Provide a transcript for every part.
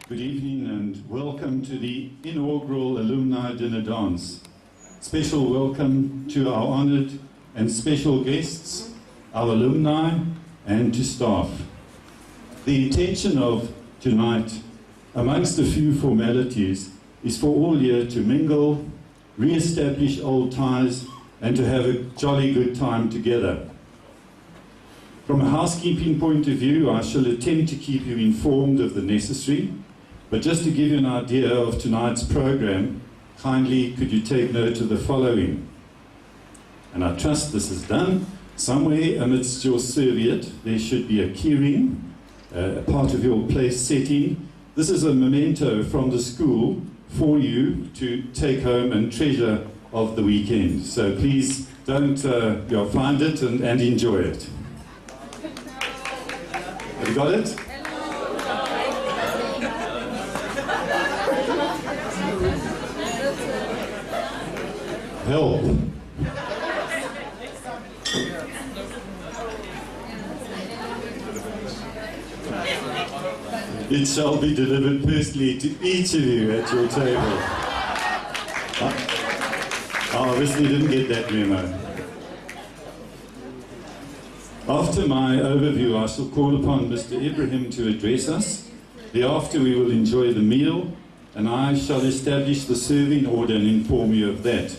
Good evening and welcome to the Inaugural Alumni Dinner Dance. Special welcome to our honored and special guests, our alumni, and to staff. The intention of tonight, amongst a few formalities, is for all here to mingle, re-establish old ties, and to have a jolly good time together. From a housekeeping point of view, I shall attempt to keep you informed of the necessary, but just to give you an idea of tonight's program, kindly could you take note of the following. And I trust this is done. Somewhere amidst your serviette, there should be a keyring, a part of your place setting. This is a memento from the school for you to take home and treasure of the weekend. So please don't find it and enjoy it. Have you got it? Help. It shall be delivered personally to each of you at your table. I obviously didn't get that memo. After my overview, I shall call upon Mr. Ibrahim to address us. Thereafter, we will enjoy the meal, and I shall establish the serving order and inform you of that.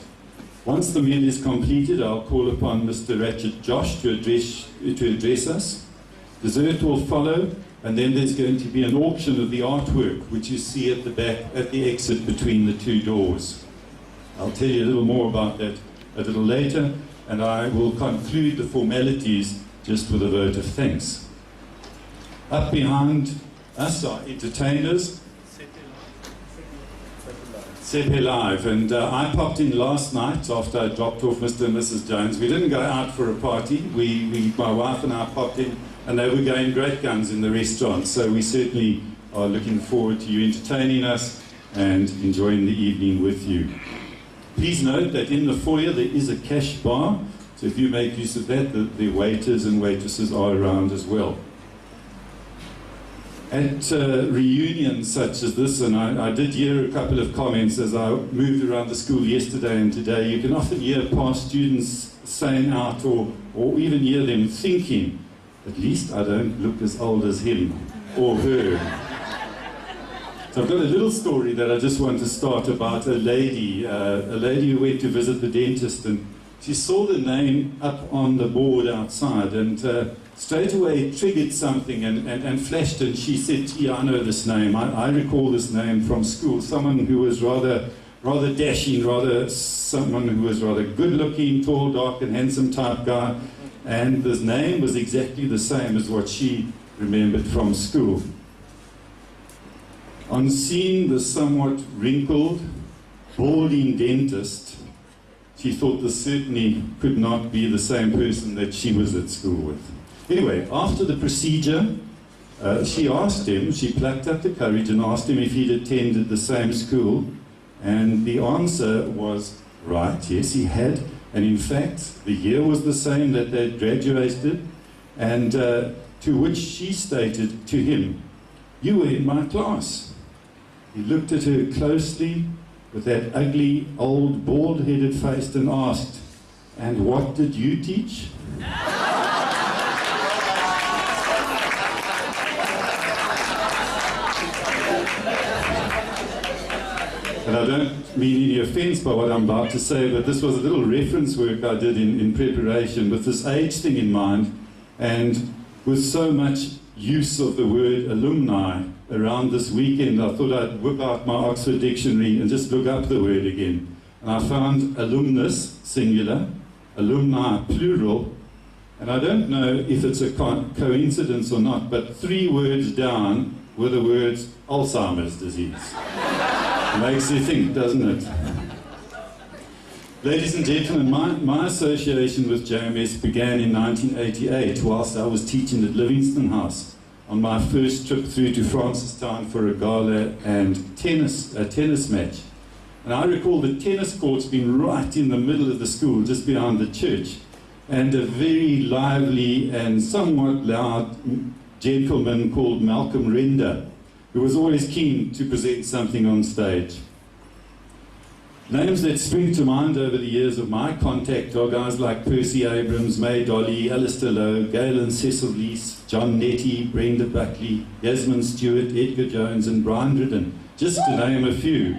Once the meal is completed, I'll call upon Mr. Ratchet Josh to address us. Dessert will follow, and then there's going to be an auction of the artwork, which you see at the back, at the exit between the two doors. I'll tell you a little more about that a little later, and I will conclude the formalities just with a vote of thanks. Up behind us are entertainers, Sepe Live, and I popped in last night after I dropped off Mr. and Mrs. Jones. We didn't go out for a party. My wife and I popped in, and they were going great guns in the restaurant. So we certainly are looking forward to you entertaining us and enjoying the evening with you. Please note that in the foyer there is a cash bar, so if you make use of that, the waiters and waitresses are around as well. At reunions such as this, and I did hear a couple of comments as I moved around the school yesterday and today, you can often hear past students saying out or even hear them thinking, at least I don't look as old as him or her. So I've got a little story that I just want to start about a lady who went to visit the dentist, and she saw the name up on the board outside, and straight away it triggered something and flashed, and she said, "Gee, I know this name. I recall this name from school. Someone who was rather dashing, someone who was rather good-looking, tall, dark, and handsome type guy." And this name was exactly the same as what she remembered from school. On seeing the somewhat wrinkled, balding dentist, she thought this certainly could not be the same person that she was at school with. Anyway, after the procedure, she plucked up the courage and asked him if he'd attended the same school, and the answer was right, yes, he had. And in fact, the year was the same that they'd graduated, and to which she stated to him, "You were in my class." He looked at her closely with that ugly, old, bald-headed face and asked, "And what did you teach?" And I don't mean any offense by what I'm about to say, but this was a little reference work I did in preparation with this age thing in mind, and with so much use of the word alumni around this weekend, I thought I'd whip out my Oxford Dictionary and just look up the word again. And I found alumnus, singular, alumni, plural, and I don't know if it's a coincidence or not, but 3 words down were the words Alzheimer's disease. Makes you think, doesn't it? Ladies and gentlemen, my association with JMS began in 1988 whilst I was teaching at Livingston House on my first trip through to Francistown for a gala and a tennis match. And I recall the tennis courts being right in the middle of the school, just behind the church, and a very lively and somewhat loud gentleman called Malcolm Render who was always keen to present something on stage. Names that spring to mind over the years of my contact are guys like Percy Abrams, May Dolly, Alistair Lowe, Galen Cecil Lees, John Nettie, Brenda Buckley, Yasmin Stewart, Edgar Jones and Brian Ridden, just to name a few.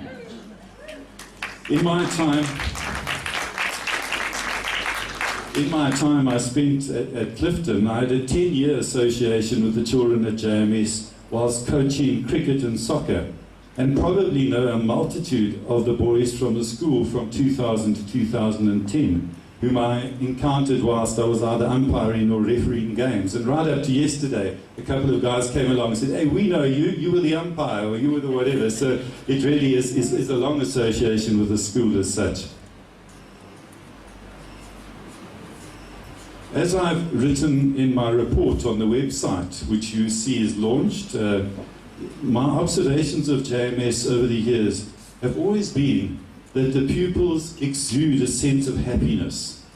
In my time I spent at Clifton, I had a 10-year association with the children at JMS whilst coaching cricket and soccer, and probably know a multitude of the boys from the school from 2000 to 2010, whom I encountered whilst I was either umpiring or refereeing games. And right up to yesterday, a couple of guys came along and said, hey, we know you, you were the umpire, or you were the whatever. So it really is a long association with the school as such. As I've written in my report on the website, which you see is launched, my observations of JMS over the years have always been that the pupils exude a sense of happiness.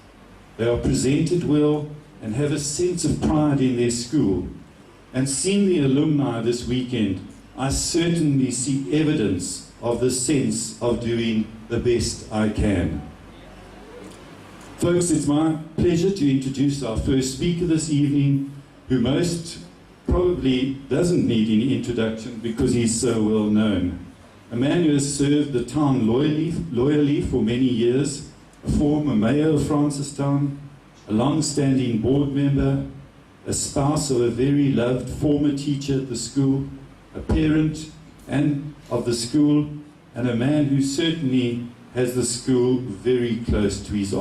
They are presented well and have a sense of pride in their school. And seeing the alumni this weekend, I certainly see evidence of the sense of doing the best I can. Folks, it's my pleasure to introduce our first speaker this evening, who most probably doesn't need any introduction because he's so well known. A man who has served the town loyally for many years, a former mayor of Francistown, a long-standing board member, a spouse of a very loved former teacher at the school, a parent and of the school, and a man who certainly has the school very close to his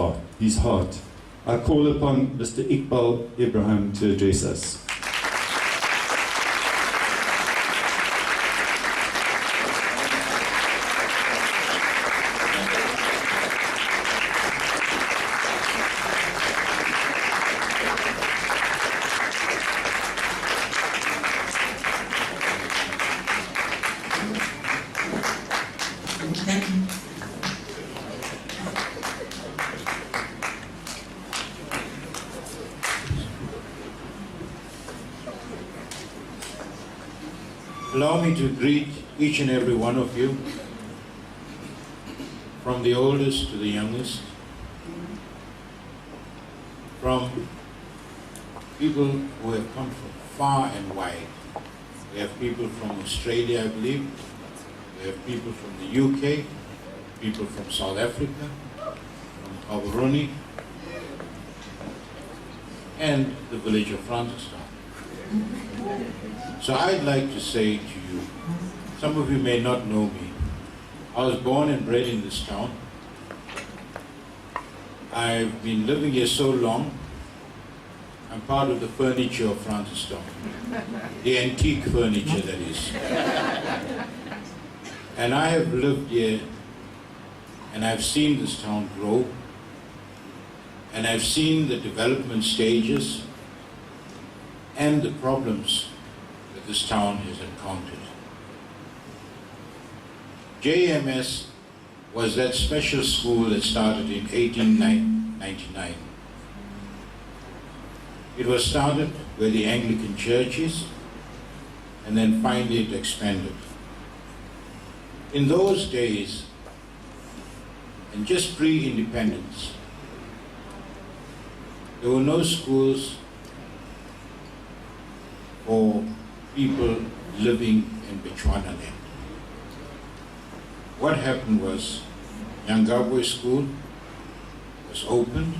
heart. I call upon Mr. Iqbal Ibrahim to address us. Allow me to greet each and every one of you, from the oldest to the youngest, from people who have come from far and wide. We have people from Australia, I believe. We have people from the UK, people from South Africa, from Gaborone, and the village of Francistown. So I'd like to say to you, some of you may not know me. I was born and bred in this town. I've been living here so long, I'm part of the furniture of Francistown. The antique furniture, that is. And I have lived here, and I've seen this town grow, and I've seen the development stages and the problems that this town has encountered. JMS was that special school that started in 1899. It was started where the Anglican church is, and then finally it expanded. In those days, and just pre-independence, there were no schools for people living in Bechuana land. What happened was, Nyangabwe School was opened,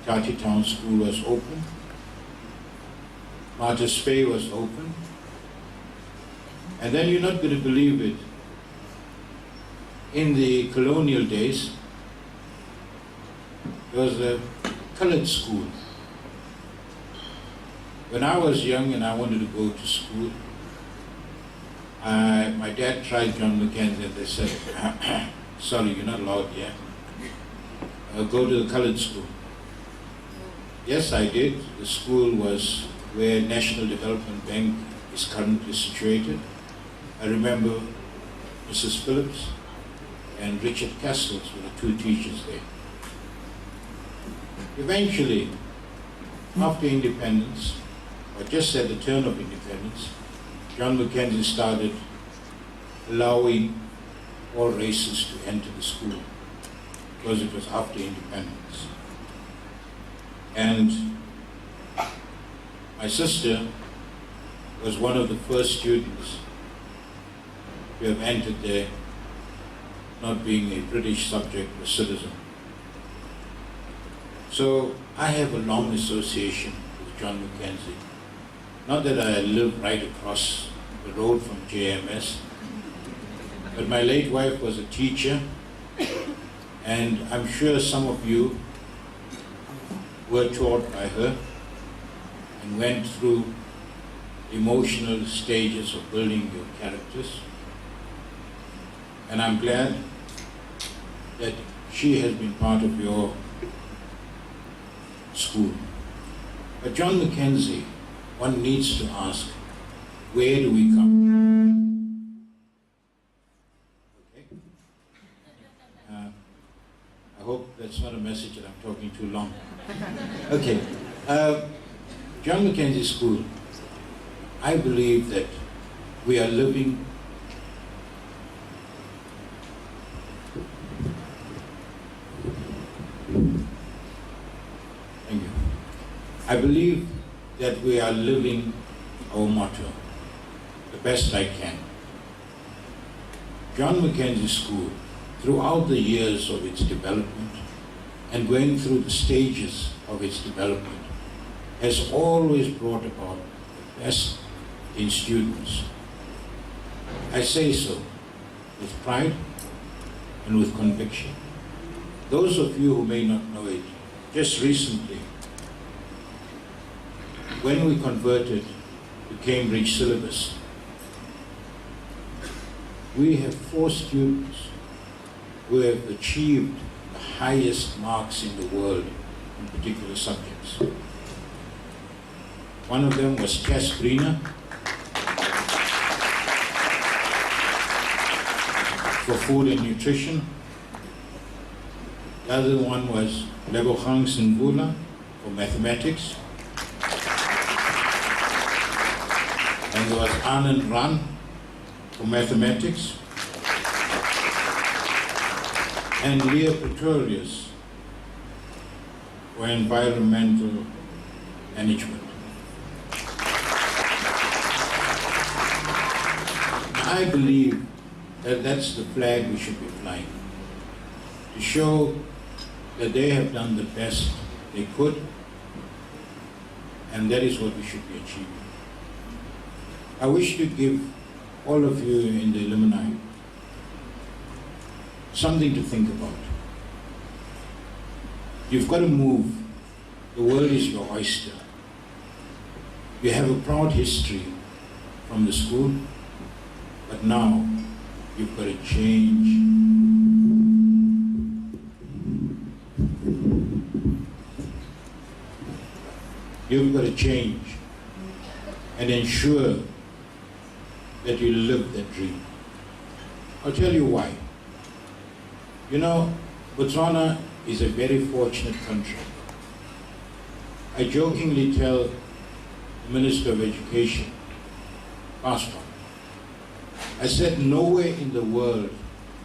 Tati Town School was opened, Martyrs Bay was opened, and then you're not going to believe it, in the colonial days, there was a colored school. When I was young and I wanted to go to school, my dad tried John Mackenzie and they said, sorry, you're not allowed here. Go to the colored school. Yes, I did. The school was where National Development Bank is currently situated. I remember Mrs. Phillips and Richard Castles were the two teachers there. Eventually, after independence, or just at the turn of independence, John Mackenzie started allowing all races to enter the school because it was after independence. And my sister was one of the first students to have entered there, not being a British subject or citizen. So I have a long association with John Mackenzie. Not that I live right across the road from JMS, but my late wife was a teacher, and I'm sure some of you were taught by her and went through emotional stages of building your characters. And I'm glad that she has been part of your school. But John Mackenzie, one needs to ask, where do we come? Okay. I hope that's not a message that I'm talking too long. Okay. John Mackenzie School, I believe that we are living Thank you. I believe that we are living our motto the best I can. John Mackenzie School, throughout the years of its development and going through the stages of its development, has always brought about the best in students. I say so with pride and with conviction. Those of you who may not know it, just recently, when we converted to Cambridge syllabus, we have 4 students who have achieved the highest marks in the world in particular subjects. One of them was Tess Greener for food and nutrition. The other one was Lebogang Sinvula for mathematics. And there was Anand Ran for mathematics. And Leah Pretorius for environmental management. I believe that that's the flag we should be flying, to show that they have done the best they could, and that is what we should be achieving. I wish to give all of you in the alumni something to think about. You've got to move. The world is your oyster. You have a proud history from the school, but now you've got to change. You've got to change and ensure that you live that dream. I'll tell you why. You know, Botswana is a very fortunate country. I jokingly tell the Minister of Education, past one, I said, nowhere in the world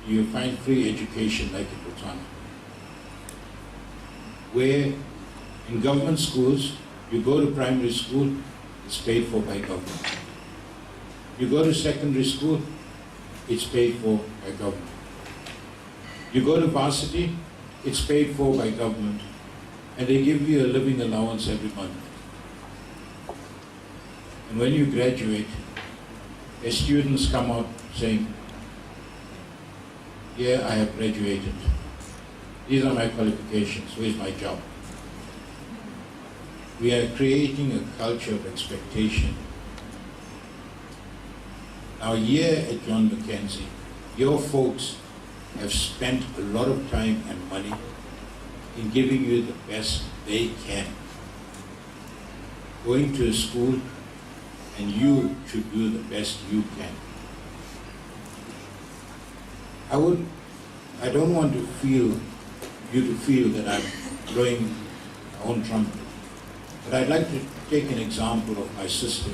do you find free education like in Botswana, where in government schools, you go to primary school, it's paid for by government. You go to secondary school, it's paid for by government. You go to varsity, it's paid for by government, and they give you a living allowance every month. And when you graduate, the students come out saying, yeah, I have graduated. These are my qualifications, where's my job? We are creating a culture of expectation. Now here at John Mackenzie, your folks have spent a lot of time and money in giving you the best they can. Going to a school, and you should do the best you can. I don't want you to feel that I'm blowing my own trumpet. But I'd like to take an example of my sister,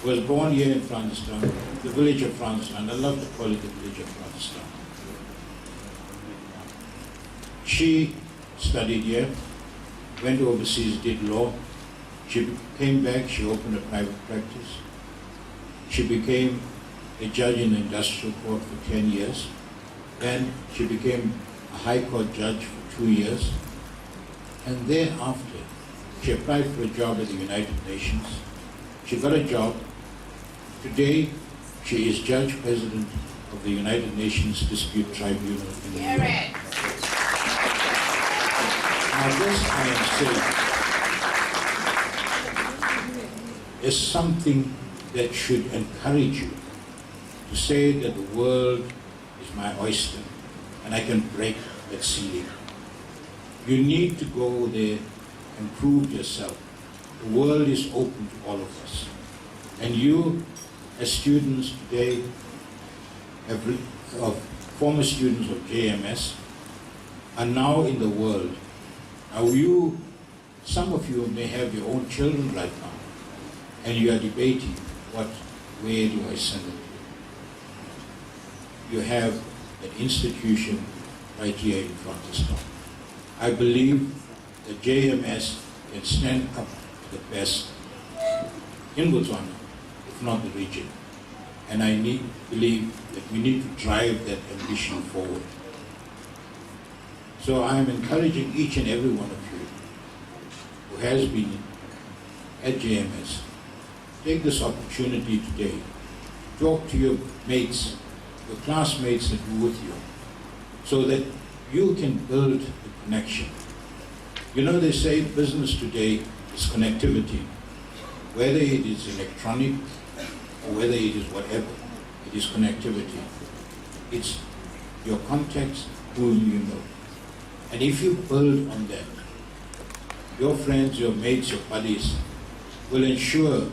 was born here in Francistown, the village of Francistown. I love to call it the village of Francistown. She studied here, went overseas, did law. She came back, she opened a private practice. She became a judge in the industrial court for 10 years. Then she became a high court judge for 2 years. And thereafter, she applied for a job at the United Nations. She got a job. Today, she is judge president of the United Nations Dispute Tribunal in the UN. Now this I am saying is something that should encourage you to say that the world is my oyster and I can break that ceiling. You need to go there and prove yourself. The world is open to all of us. And you, as students today, former students of JMS, are now in the world. Now some of you may have your own children right now, and you are debating where do I send them to? You have an institution right here in Francistown. I believe that JMS can stand up to the best in Botswana, if not the region. And I believe that we need to drive that ambition forward. So I am encouraging each and every one of you who has been at JMS, take this opportunity today. Talk to your mates, your classmates that were with you, so that you can build a connection. You know, they say business today is connectivity. Whether it is electronic or whether it is whatever, it is connectivity. It's your contacts, whom you know. And if you build on that, your friends, your mates, your buddies will ensure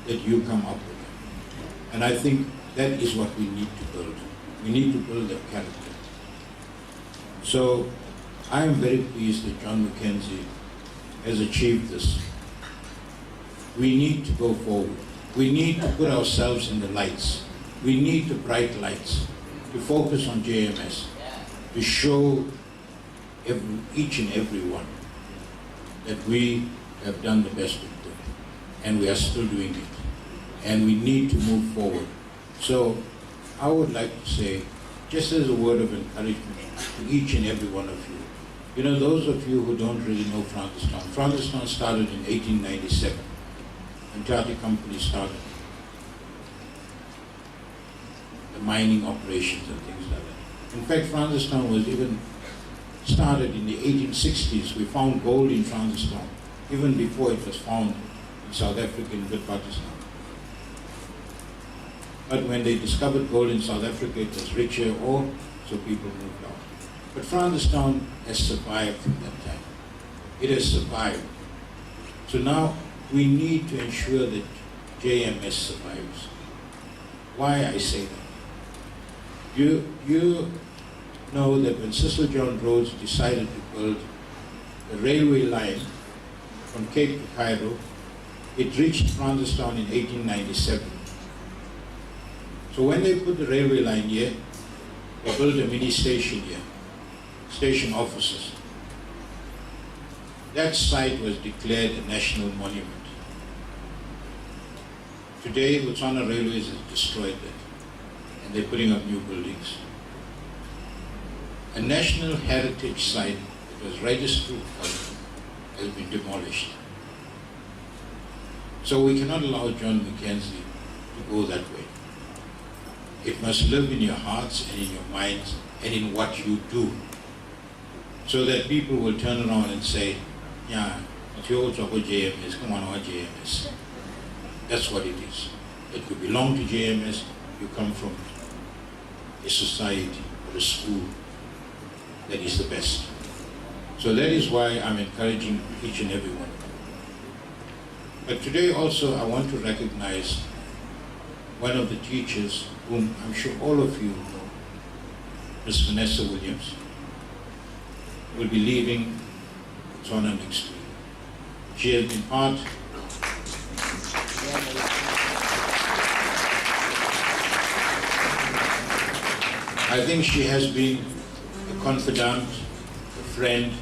that you come up with it. And I think that is what we need to build. We need to build that character. So I am very pleased that John Mackenzie has achieved this. We need to go forward. We need to put ourselves in the lights. We need the bright lights to focus on JMS, to show each and every one that we have done the best we could, and we are still doing it, and we need to move forward. So I would like to say, just as a word of encouragement to each and every one of you, you know, those of you who don't really know Francistown started in 1897, when Tati Company started the mining operations and things like that. In fact, Francistown was even started in the 1860s. We found gold in Francistown, even before it was found in South Africa in Witwatersrand. But when they discovered gold in South Africa, it was richer ore, so people moved out. But Francistown has survived from that time. It has survived. So now we need to ensure that JMS survives. Why I say that? You know that when Cecil John Rhodes decided to build a railway line from Cape to Cairo, it reached Francistown in 1897. So when they put the railway line here, they built a mini station here, station offices. That site was declared a national monument. Today, Botswana Railways has destroyed that, and they're putting up new buildings. A national heritage site that was registered has been demolished. So we cannot allow John Mackenzie to go that way. It must live in your hearts and in your minds and in what you do, so that people will turn around and say, yeah, if you also go JMS, come on, our JMS. That's what it is. That you belong to JMS, you come from a society or a school that is the best. So that is why I'm encouraging each and every one. But today also I want to recognize one of the teachers whom I'm sure all of you know, Ms. Vanessa Williams, will be leaving Botswana next week. She has been part I think she has been a confidant, a friend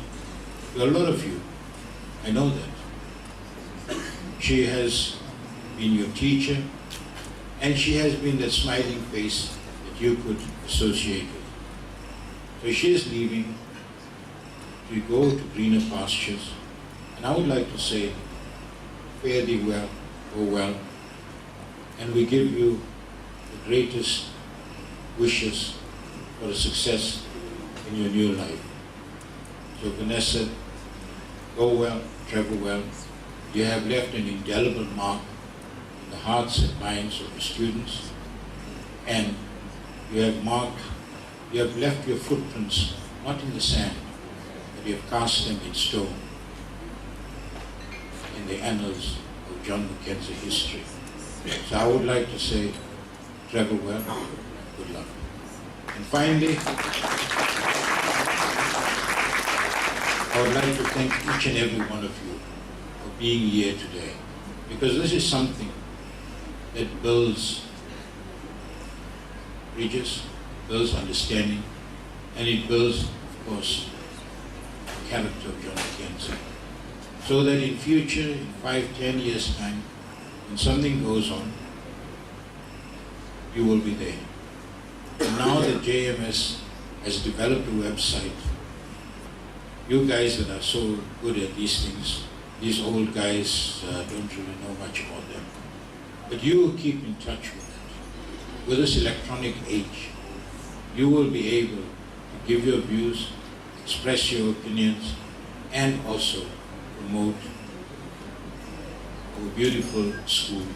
to a lot of you. I know that. She has been your teacher, and she has been that smiling face that you could associate with. So she is leaving to go to greener pastures, and I would like to say, fare thee well, go well, and we give you the greatest wishes for a success in your new life. So Vanessa, go well, travel well. You have left an indelible mark in the hearts and minds of the students, and you have left your footprints not in the sand, but you have cast them in stone in the annals of John Mackenzie history. So I would like to say, travel well, good luck. And finally, I would like to thank each and every one of you for being here today, because this is something that builds bridges, builds understanding, and it builds, of course, the character of John Mackenzie. So that in future, in 5, 10 years' time, when something goes on, you will be there. And now that JMS has developed a website, you guys that are so good at these things, these old guys don't really know much about them, but you keep in touch with it. With this electronic age, you will be able to give your views, express your opinions, and also promote our beautiful school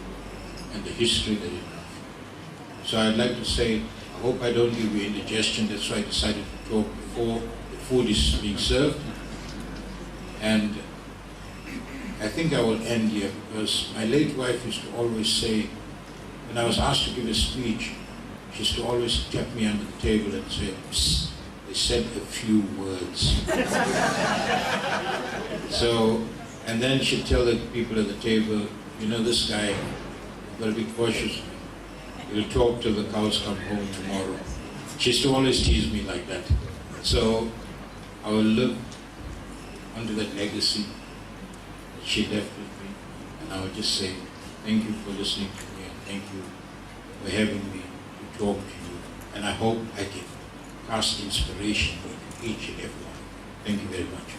and the history that it has. So I'd like to say, I hope I don't give you indigestion. That's why I decided to talk before the food is being served. And I think I will end here, because my late wife used to always say, when I was asked to give a speech, she used to always tap me under the table and say, "Psst, they said a few words." So, and then she'd tell the people at the table, you know, this guy, you've got to be cautious. He'll talk till the cows come home tomorrow. She used to always tease me like that. So I will live under that legacy that she left with me. And I would just say, thank you for listening to me, and thank you for having me to talk to you. And I hope I can cast inspiration into each and every one. Thank you very much.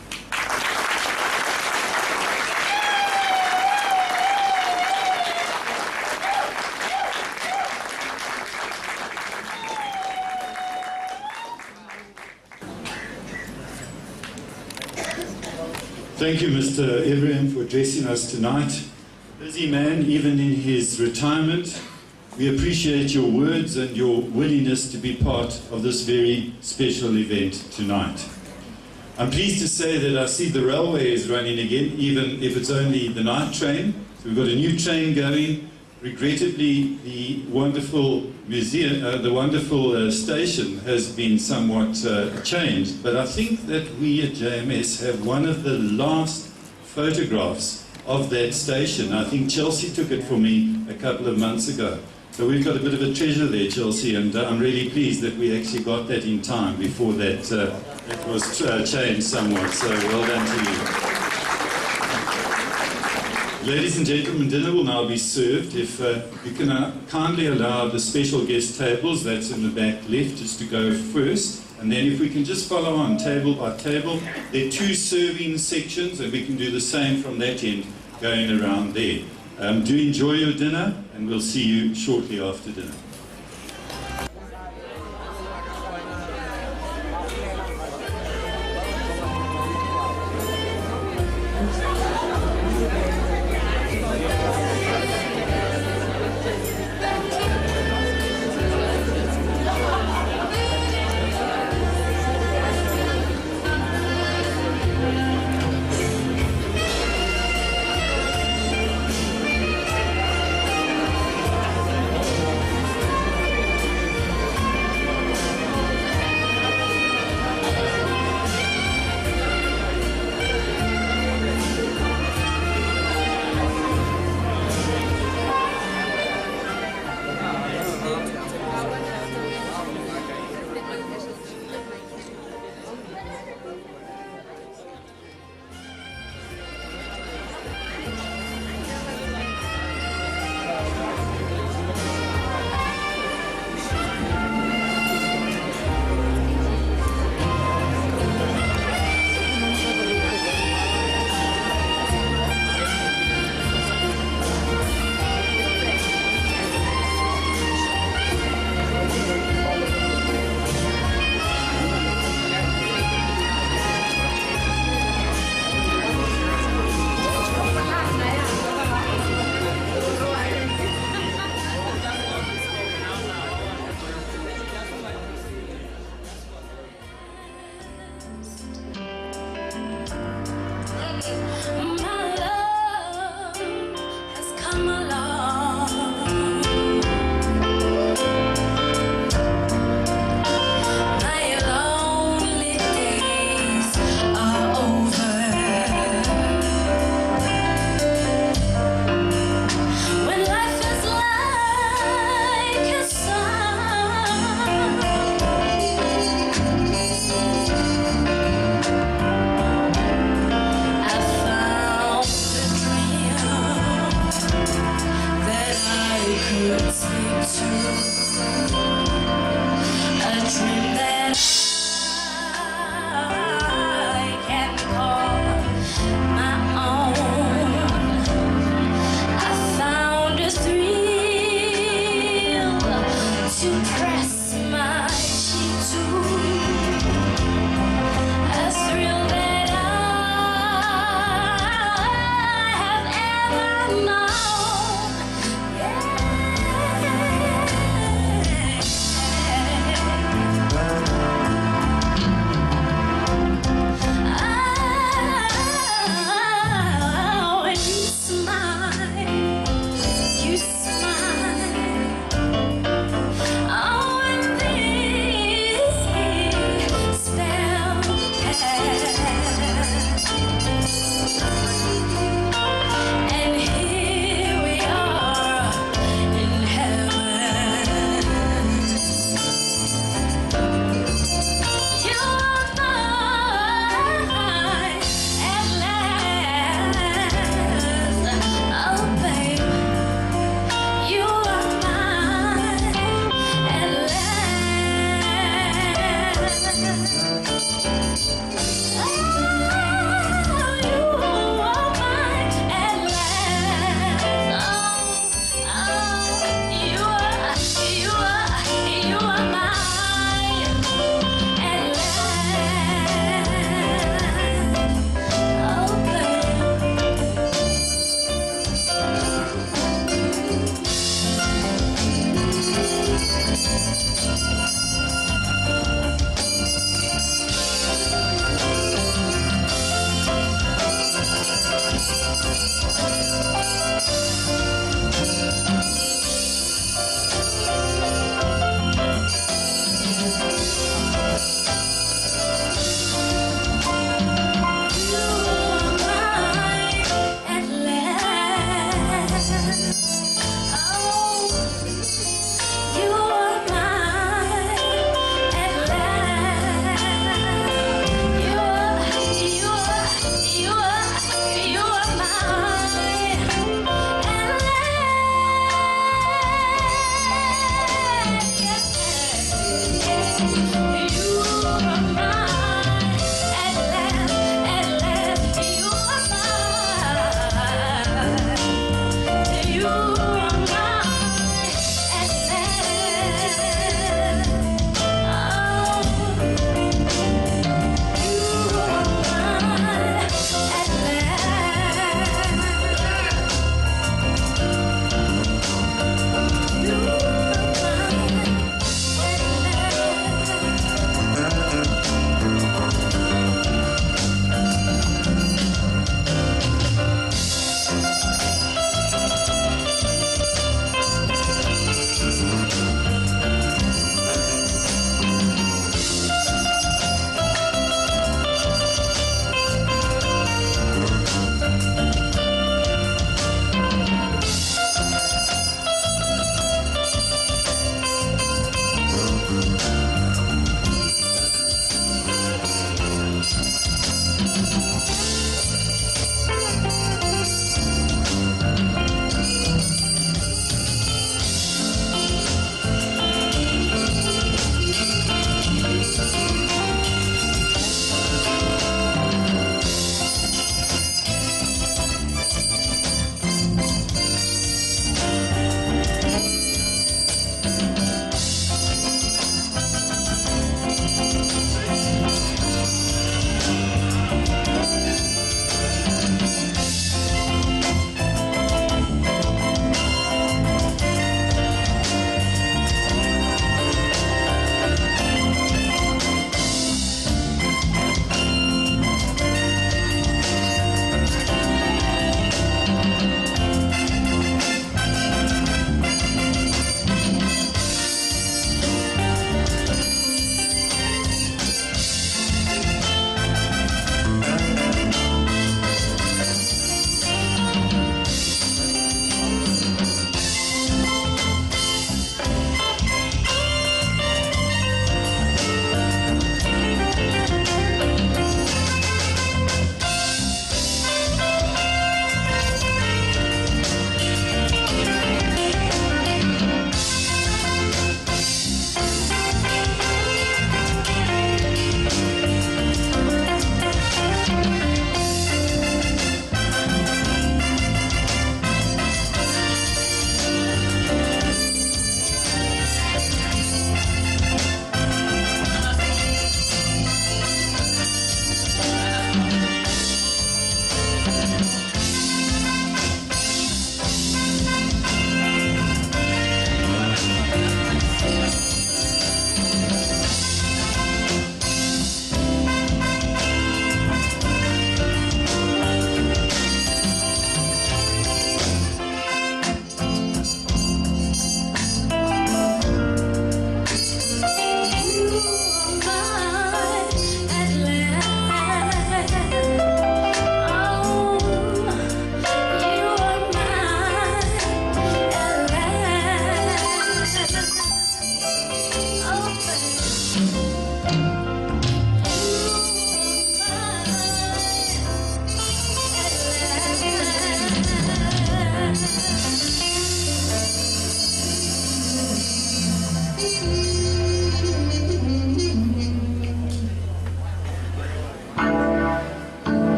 Thank you, Mr. Ibrahim, for addressing us tonight. Busy man, even in his retirement. We appreciate your words and your willingness to be part of this very special event tonight. I'm pleased to say that I see the railway is running again, even if it's only the night train. So we've got a new train going. Regrettably, the wonderful museum, station has been somewhat changed, but I think that we at JMS have one of the last photographs of that station. I think Chelsea took it for me a couple of months ago. So we've got a bit of a treasure there, Chelsea, and I'm really pleased that we actually got that in time before that it was changed somewhat. So well done to you. Ladies and gentlemen, dinner will now be served. If you can kindly allow the special guest tables, that's in the back left, just to go first. And then if we can just follow on table by table. There are 2 serving sections, and we can do the same from that end, going around there. Do enjoy your dinner, and we'll see you shortly after dinner.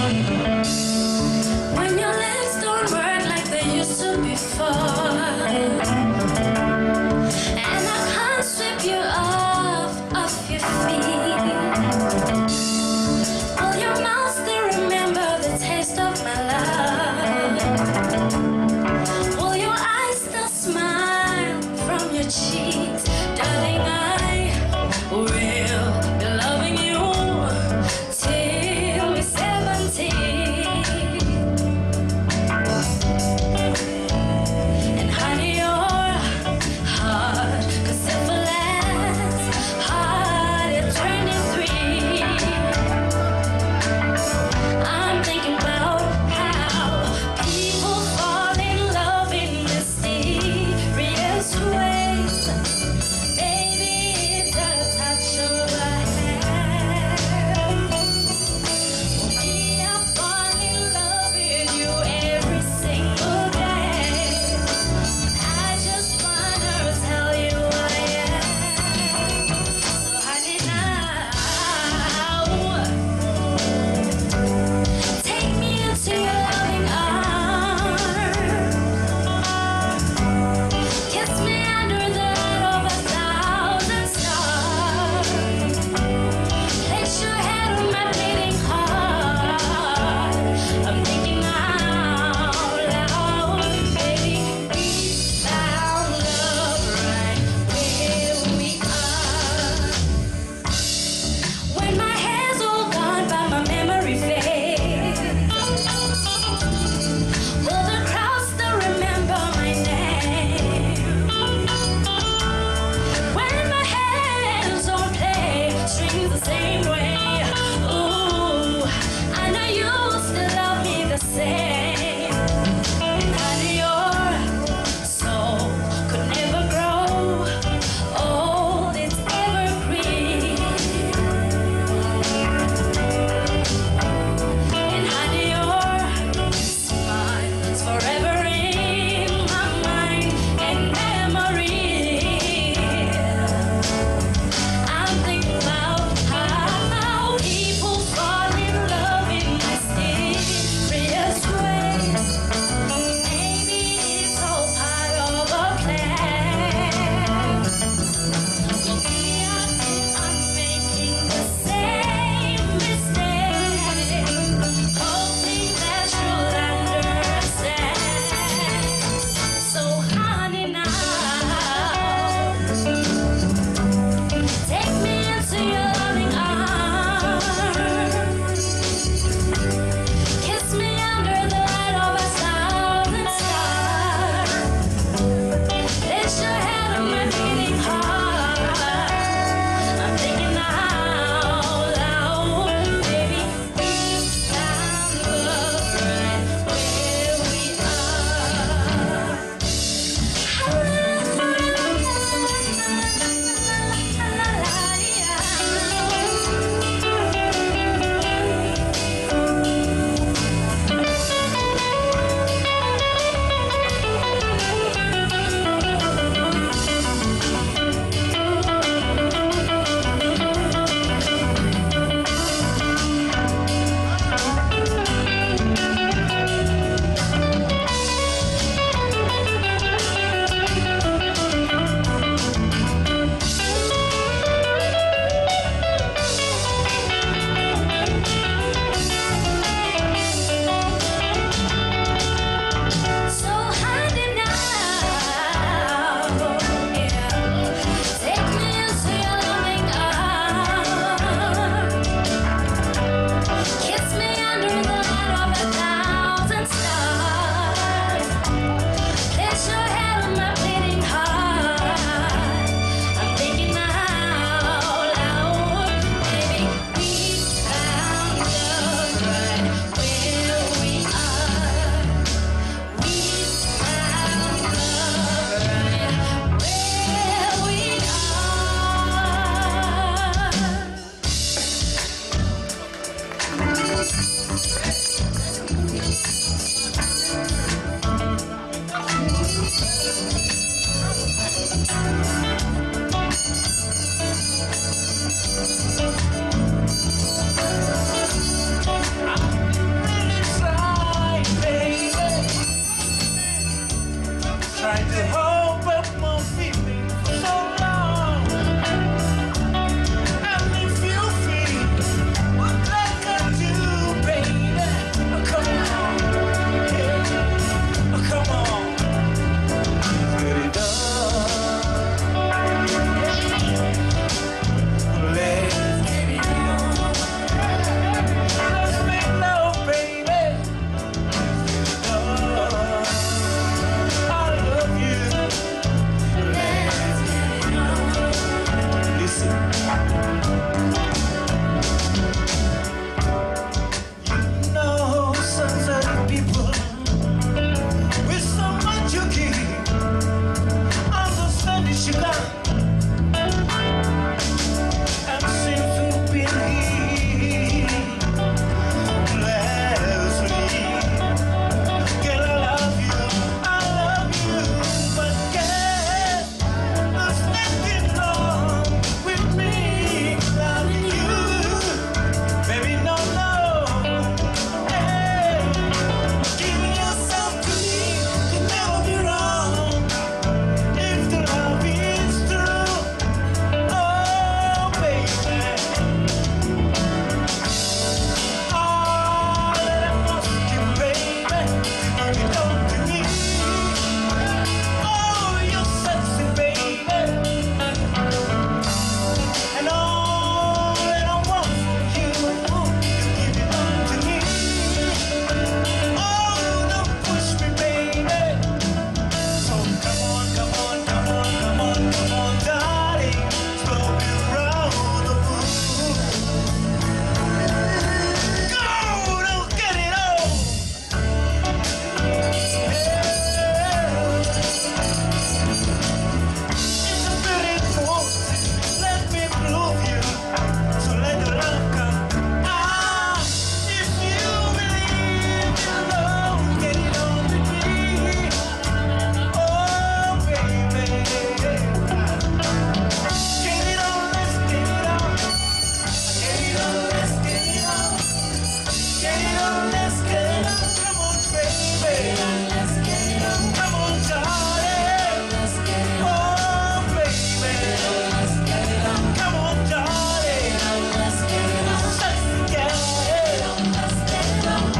When your legs don't work like they used to before, and I can't sweep you off your feet. Will your mouth still remember the taste of my love? Will your eyes still smile from your cheeks? Darling, I will be loving you till we're 17. Let's get it on. Come on, baby. Let's get it on. Come on, darling. Let's get it on. Oh, baby. Let's get it on. Come on, darling. Let's get it on. Let's get it on. Let's get it on.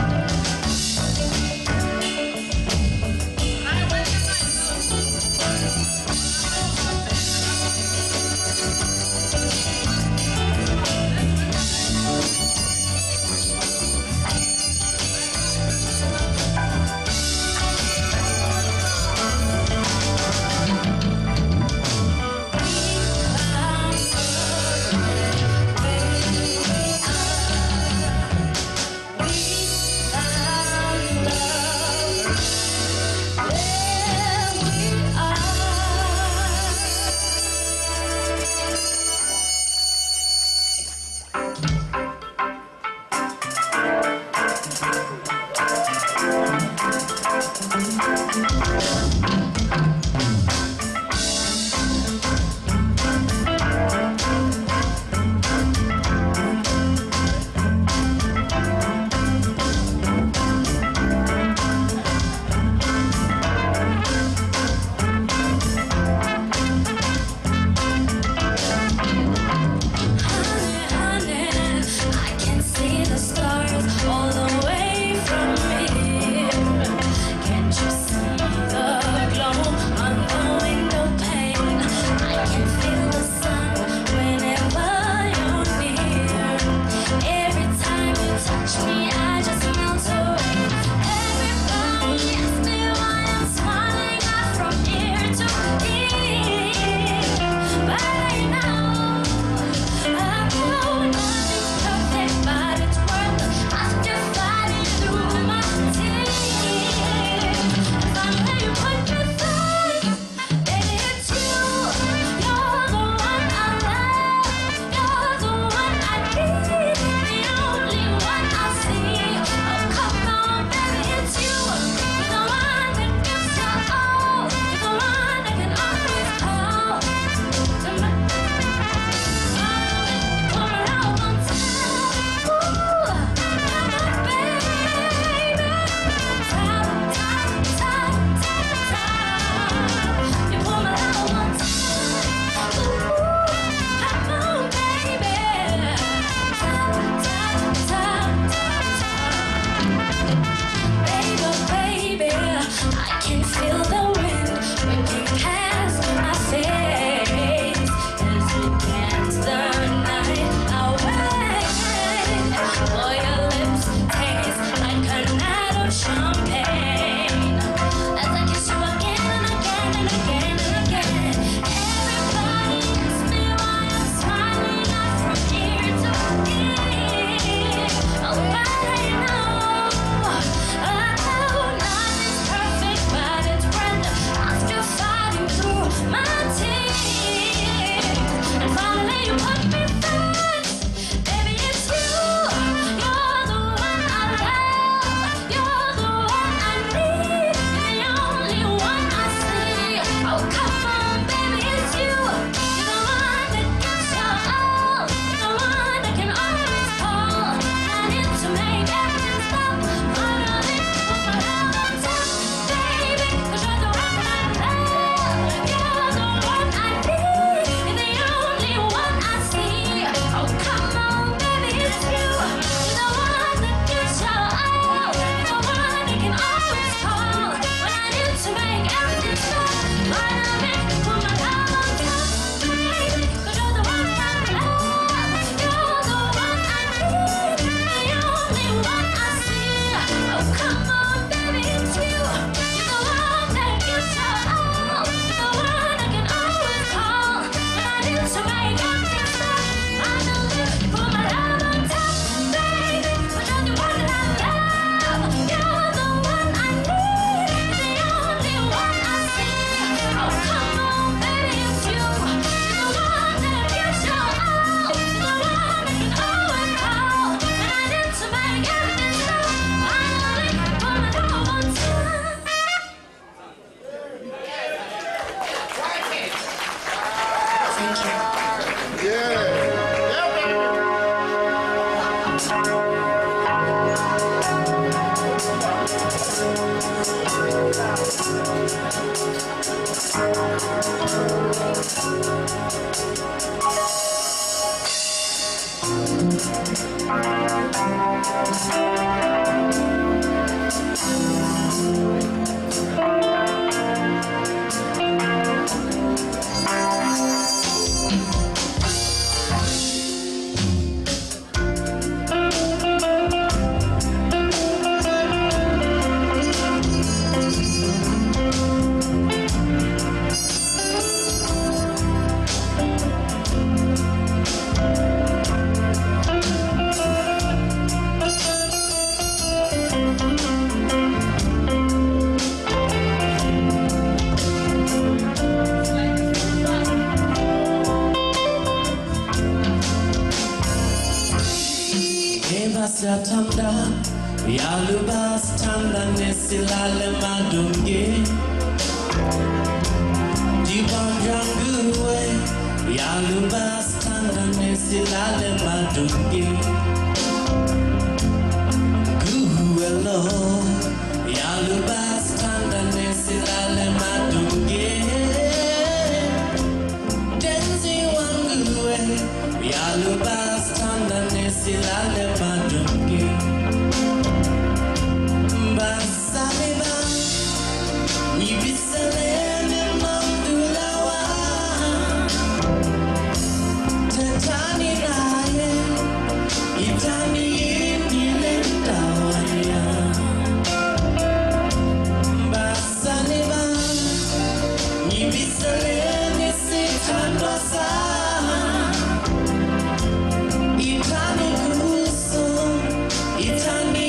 Yalubas tanda nesilale madunge Dibanjangue Yalubas tanda nesilale madunge Guelo Yalubas tanda nesilale madunge Denzi wangue Yalubas tanda nesilale madunge Basaliba, Nibisalene Mandulawa, Tatani Raye, Itani Indilendawaya. Basaliba, Nibisalene Sitandwasa, Itani Kuso, Itani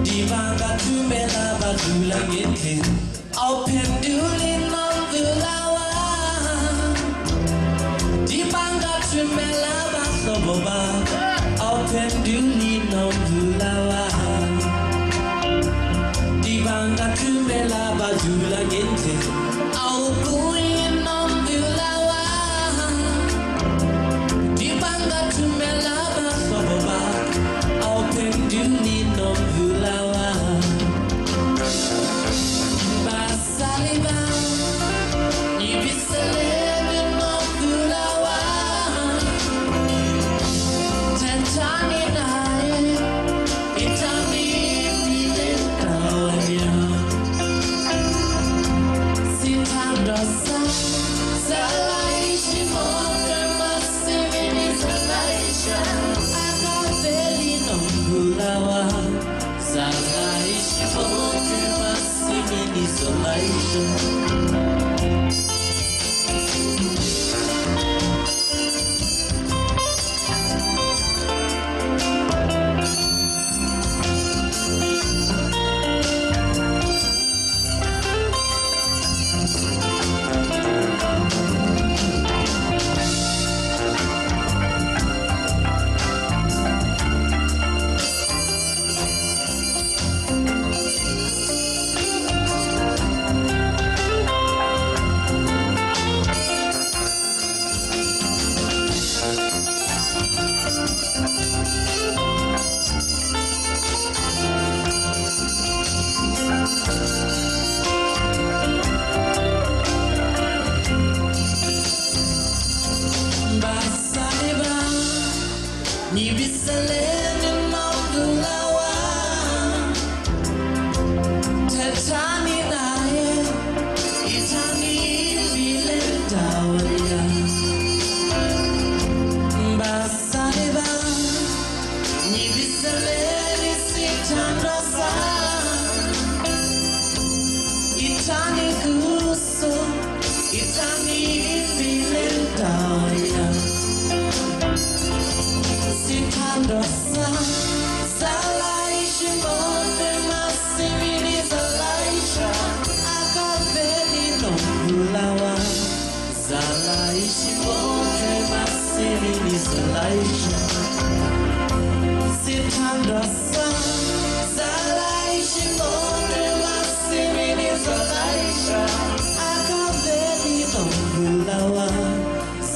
Divanga tumela badula gete au penduli nambulawa Divanga tumela basoboba au penduli nambulawa Divanga tumela badula gete au bui nambulawa Divanga tumela basoboba au penduli nambulawa Basaliba Nibisalene nambulawa Tentani nae Itani bilendawaya Sitandosa Salaishi mote masimini salaisha Akaveli nambulawa Salaishi mote masimini salaisha Nibisalene nambulawa Tetani nae Itani bilendawaya Basaliba Nibisalene sitandosa Itani kuso Itani bilendawaya Sitandosa Salaishi mote masimini salaisha Akaveli nambulawa Salaishi mote masimini salaisha Sitandosa Salaishi mote masimini salaisha Akaveli nambulawa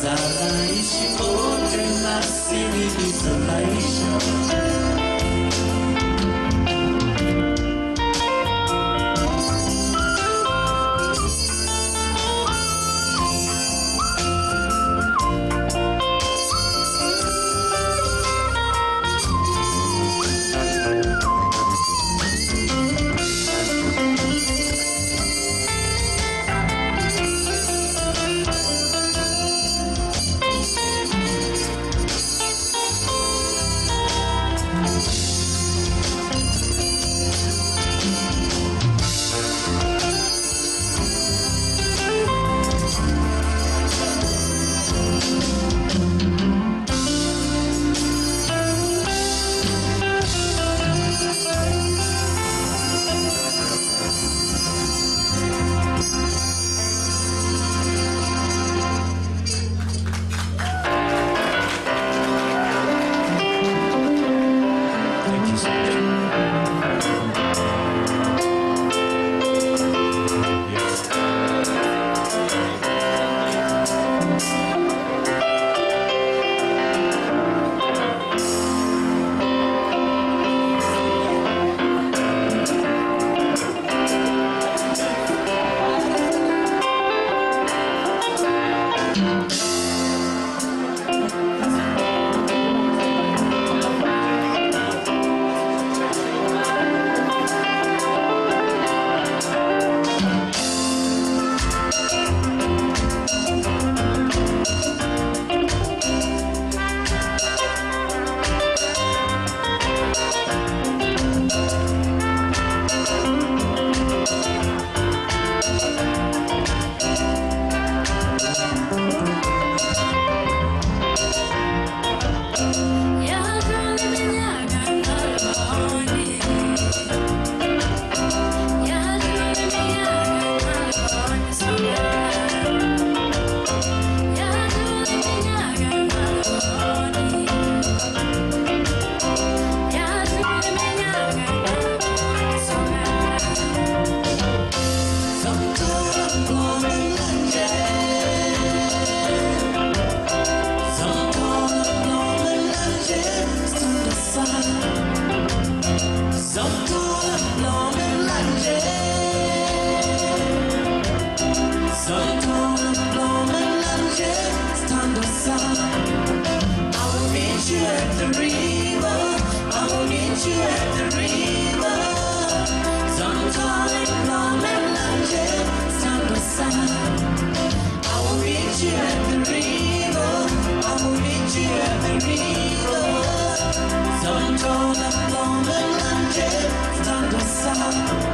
Salaishi mote masimini salaisha sun. I will meet you at the river. I will meet you at the river. Sometime long and luncheon, stand the sun. I will meet you at the river. I will meet you at the river. Sometime long and luncheon, stand the sun.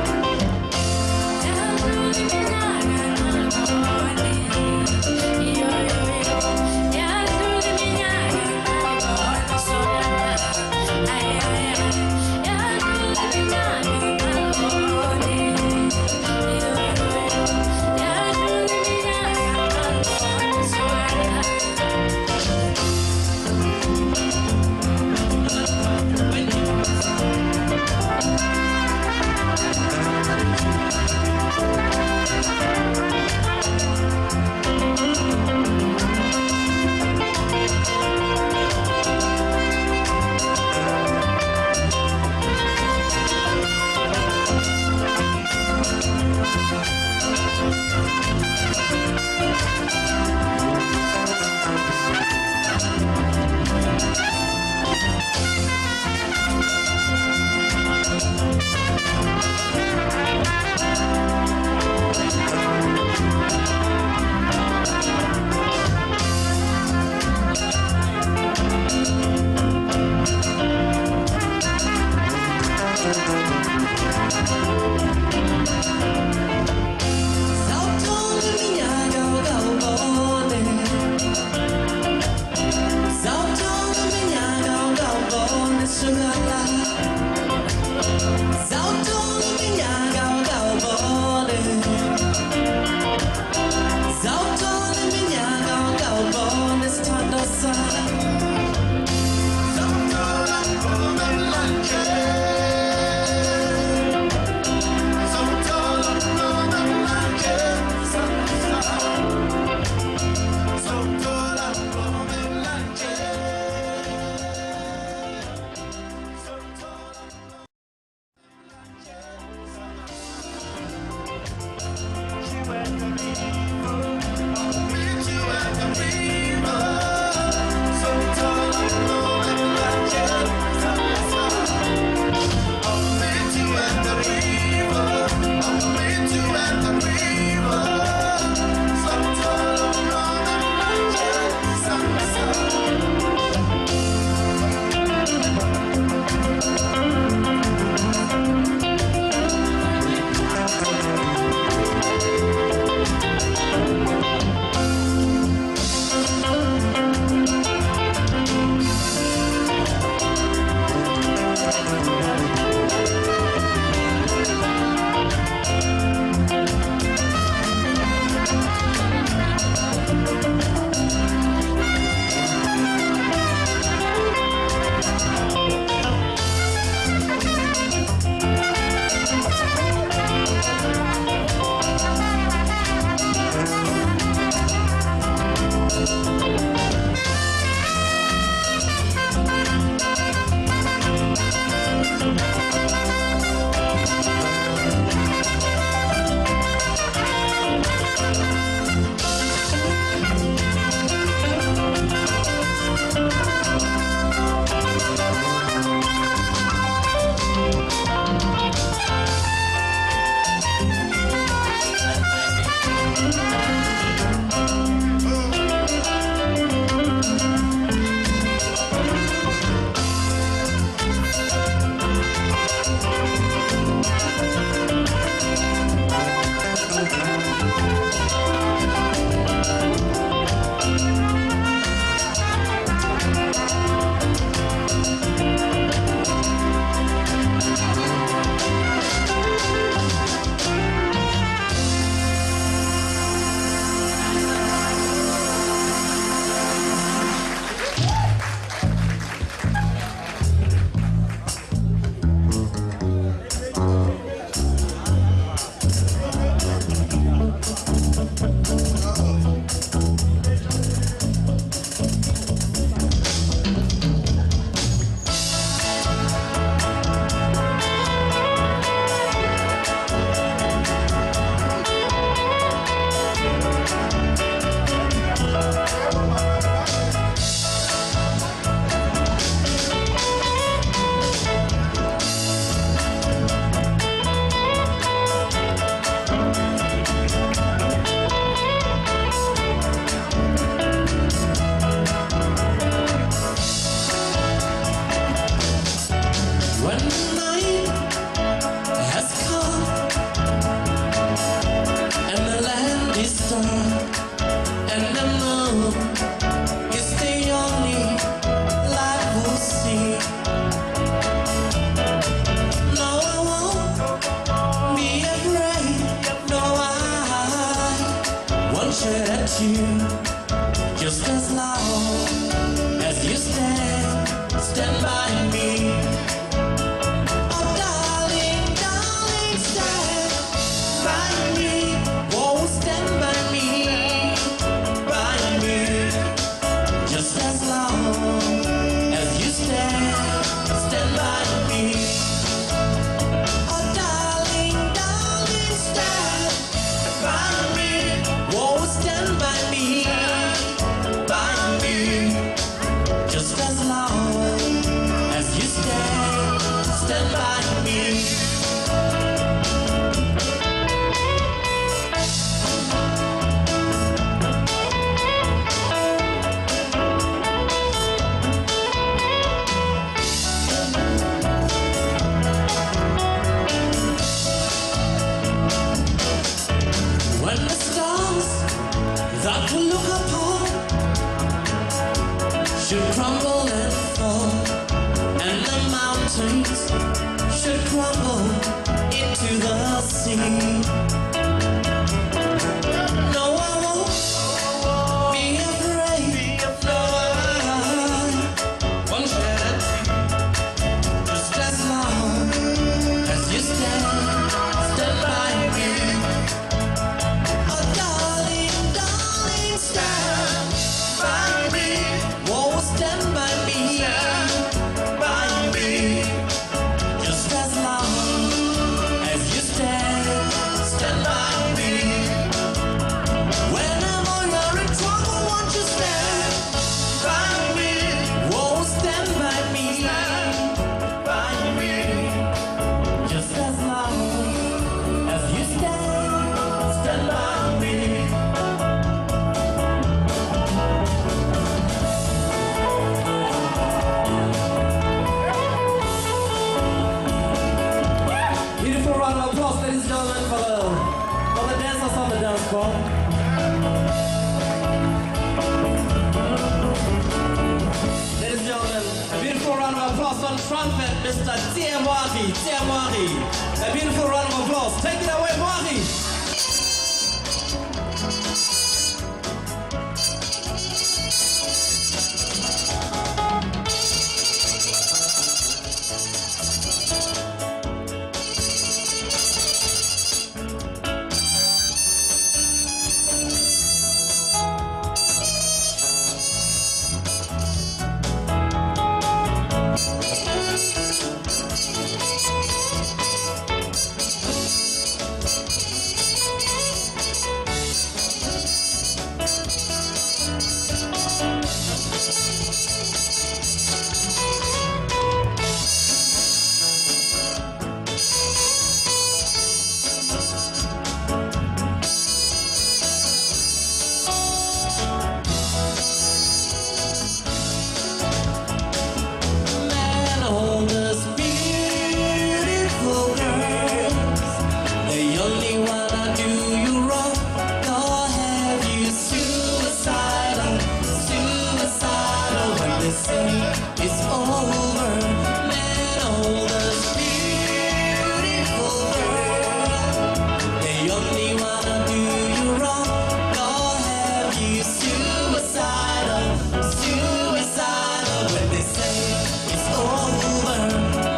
just as long as you stand by me. Oh, darling, darling, stand by me. Oh, stand by me, just as long as you stand by me. Oh, darling, darling, stand by me. Oh, stand by me, just as long as you stand by me. When the stars that we look upon should crumble and fall, and the mountains should crumble into the sea, no, I won't be afraid. No, I won't shed a tear, just as long as you stand by me. Oh, darling, darling, stand by me. Oh, stand by me, just as long as you stand by me. Whenever you're in trouble, won't you stand by me? Oh, stand by me, just as long as you stand by me. Beautiful round of applause, ladies and gentlemen, for the dancers on the dance floor. Ladies and gentlemen, a beautiful round of applause on trumpet, Mr. Tiamwari. A beautiful round of applause. Take it away, Mwari. Man, all those beautiful girls, they only wanna do you wrong. They'll have you suicidal when they say it's over. Man, all those beautiful girls, they only wanna do you wrong. They'll have you suicidal when they say it's over.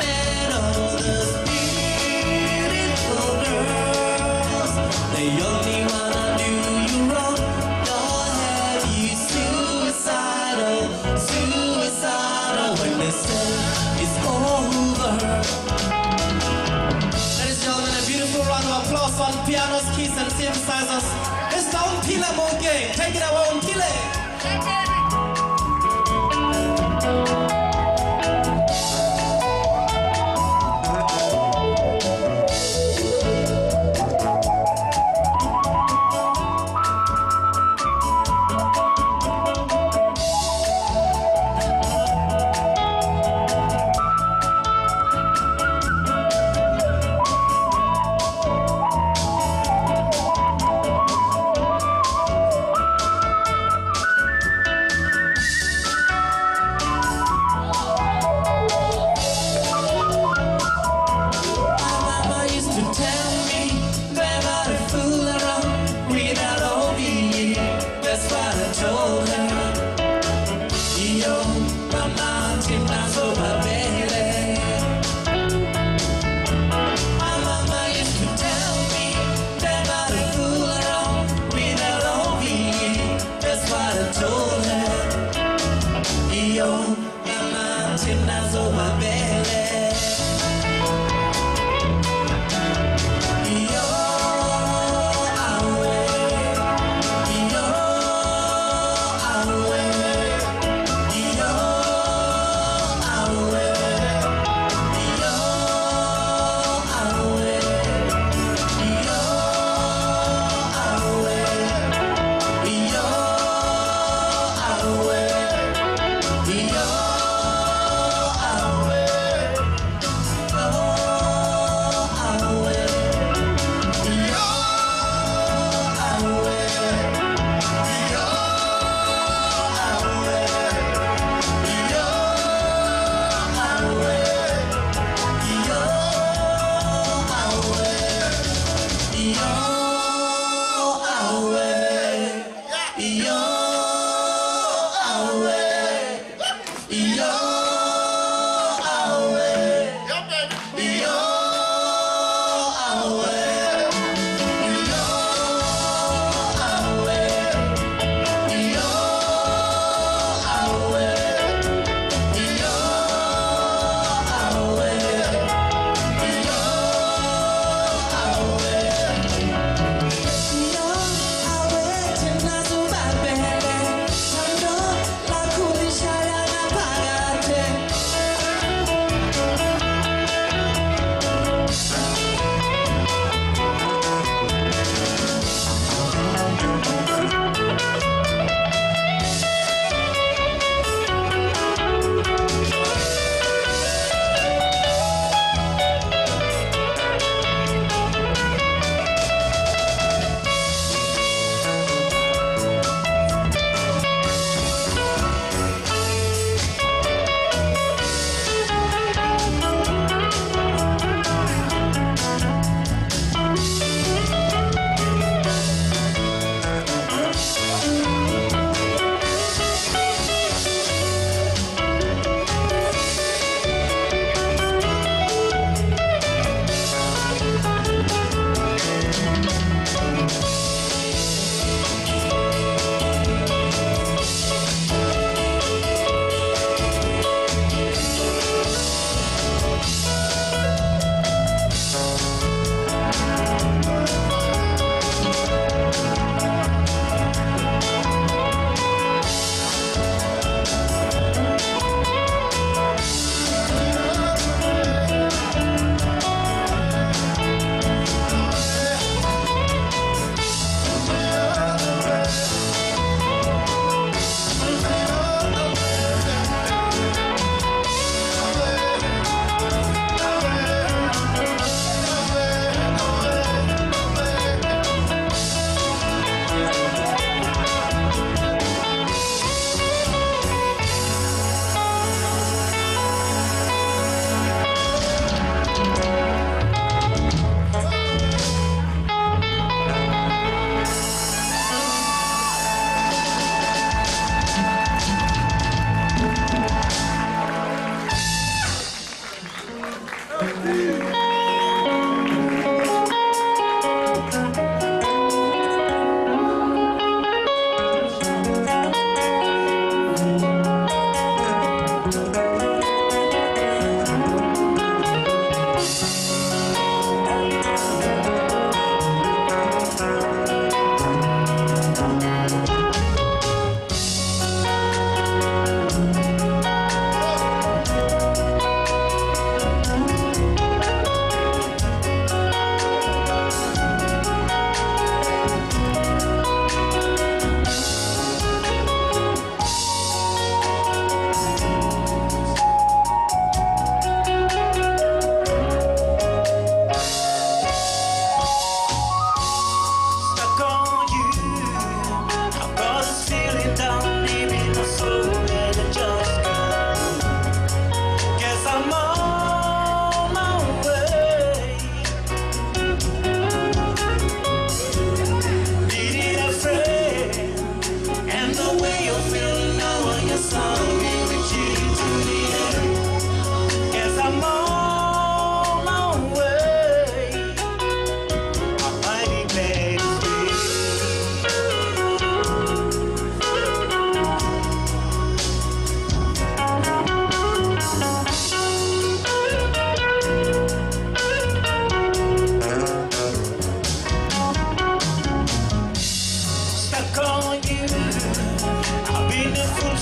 Man, all those beautiful girls, they only wanna do you wrong. They'll have you suicidal when they say it's over. Ladies and gentlemen, a beautiful round of applause on pianos, keys, and synthesizers. Mr. Umpile Moge, take it away, Umpile. mountain, that's over belly. My mama used to tell me, never to fool around with a lovey. That's what I told her. Yo, my mountain, that's over belly.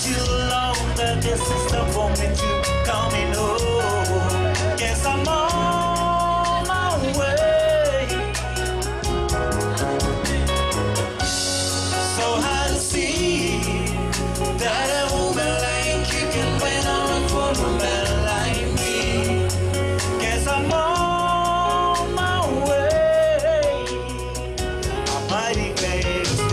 too long that this is the moment to coming home. Guess I'm on my way. So hard to see that a woman like you can win on for a man like me. Guess I'm on my way. I'm mighty glad to stay.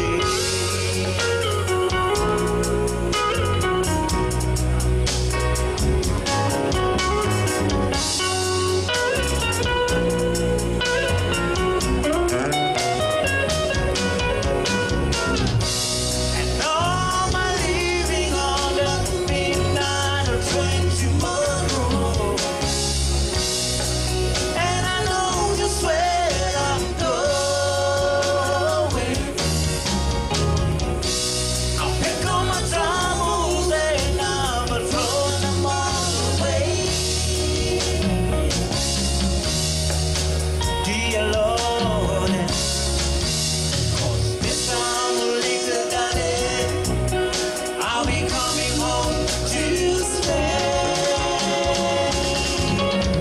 And all my leaving on the midnight or train tomorrow. And I know just where I'm going. I'll pick on my troubles and I'm throwing them all away. Dear Lord, 'cause this time the later than it, I'll be coming home to stay.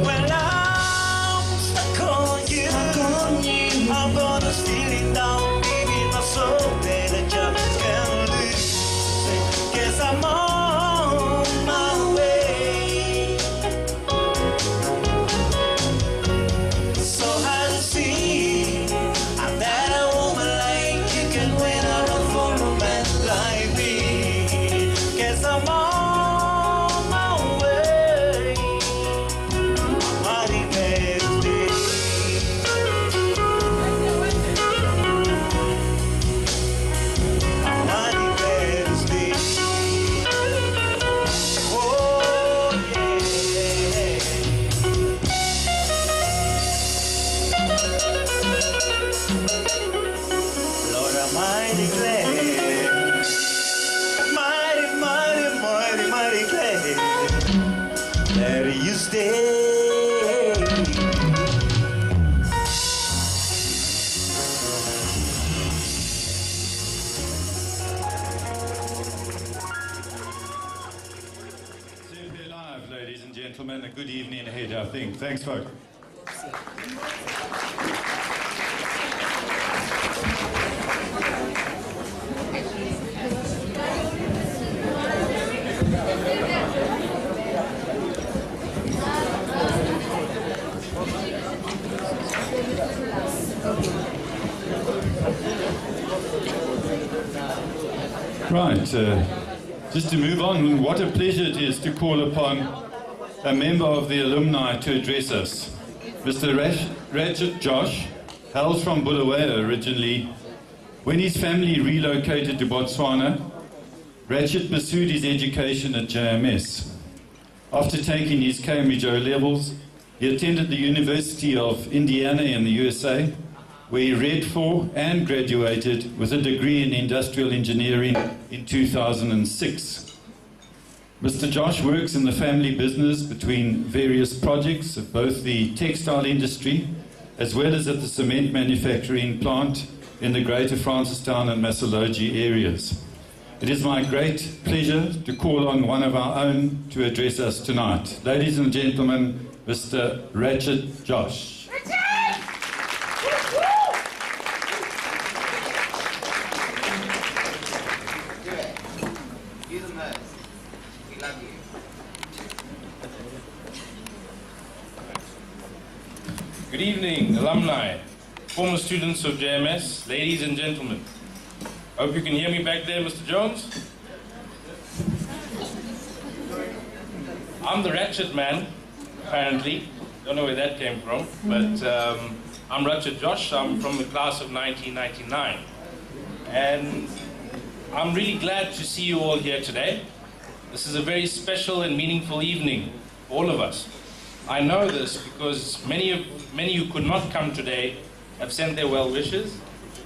When I'm stuck on you, I'm gonna steal it down, baby, my soul that I just can't lose. Guess I'm on my way. So hard to see that a woman like you can win a run for a man like me. Guess I'm on my way. I'm mighty glad to stay. I'm mighty glad to stay. Oh yeah. Lord, I'm mighty glad, mighty glad that you stay. CFP Live, ladies and gentlemen, a good evening ahead, I think. Thanks, folks. Right, just to move on, what a pleasure it is to call upon a member of the alumni to address us. Mr. Ratchet Josh hails from Bulawayo originally. When his family relocated to Botswana, Ratchet pursued his education at JMS. After taking his Cambridge O-levels, he attended the University of Indiana in the USA, where he read for and graduated with a degree in industrial engineering in 2006. Mr. Josh works in the family business between various projects of both the textile industry as well as at the cement manufacturing plant in the Greater Francistown and Massalogi areas. It is my great pleasure to call on one of our own to address us tonight. Ladies and gentlemen, Mr. Ratchet Josh. Good evening, alumni, former students of JMS, ladies and gentlemen. Hope you can hear me back there, Mr. Jones. I'm the Ratchet man, apparently. Don't know where that came from, but I'm Ratchet Josh. I'm from the class of 1999. And I'm really glad to see you all here today. This is a very special and meaningful evening for all of us. I know this because many who could not come today have sent their well wishes,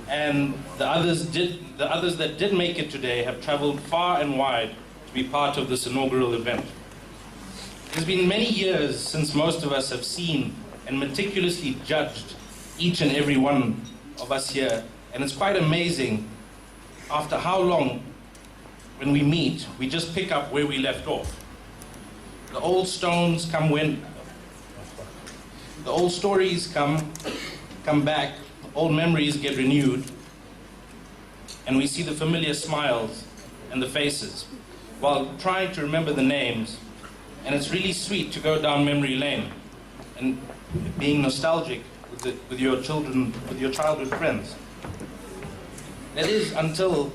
and the others that did make it today have traveled far and wide to be part of this inaugural event. It's been many years since most of us have seen and meticulously judged each and every one of us here, and it's quite amazing after how long when we meet, we just pick up where we left off. The old stones come when, the old stories come back, old memories get renewed, and we see the familiar smiles and the faces, while trying to remember the names. And it's really sweet to go down memory lane and being nostalgic with your children, with your childhood friends. That is until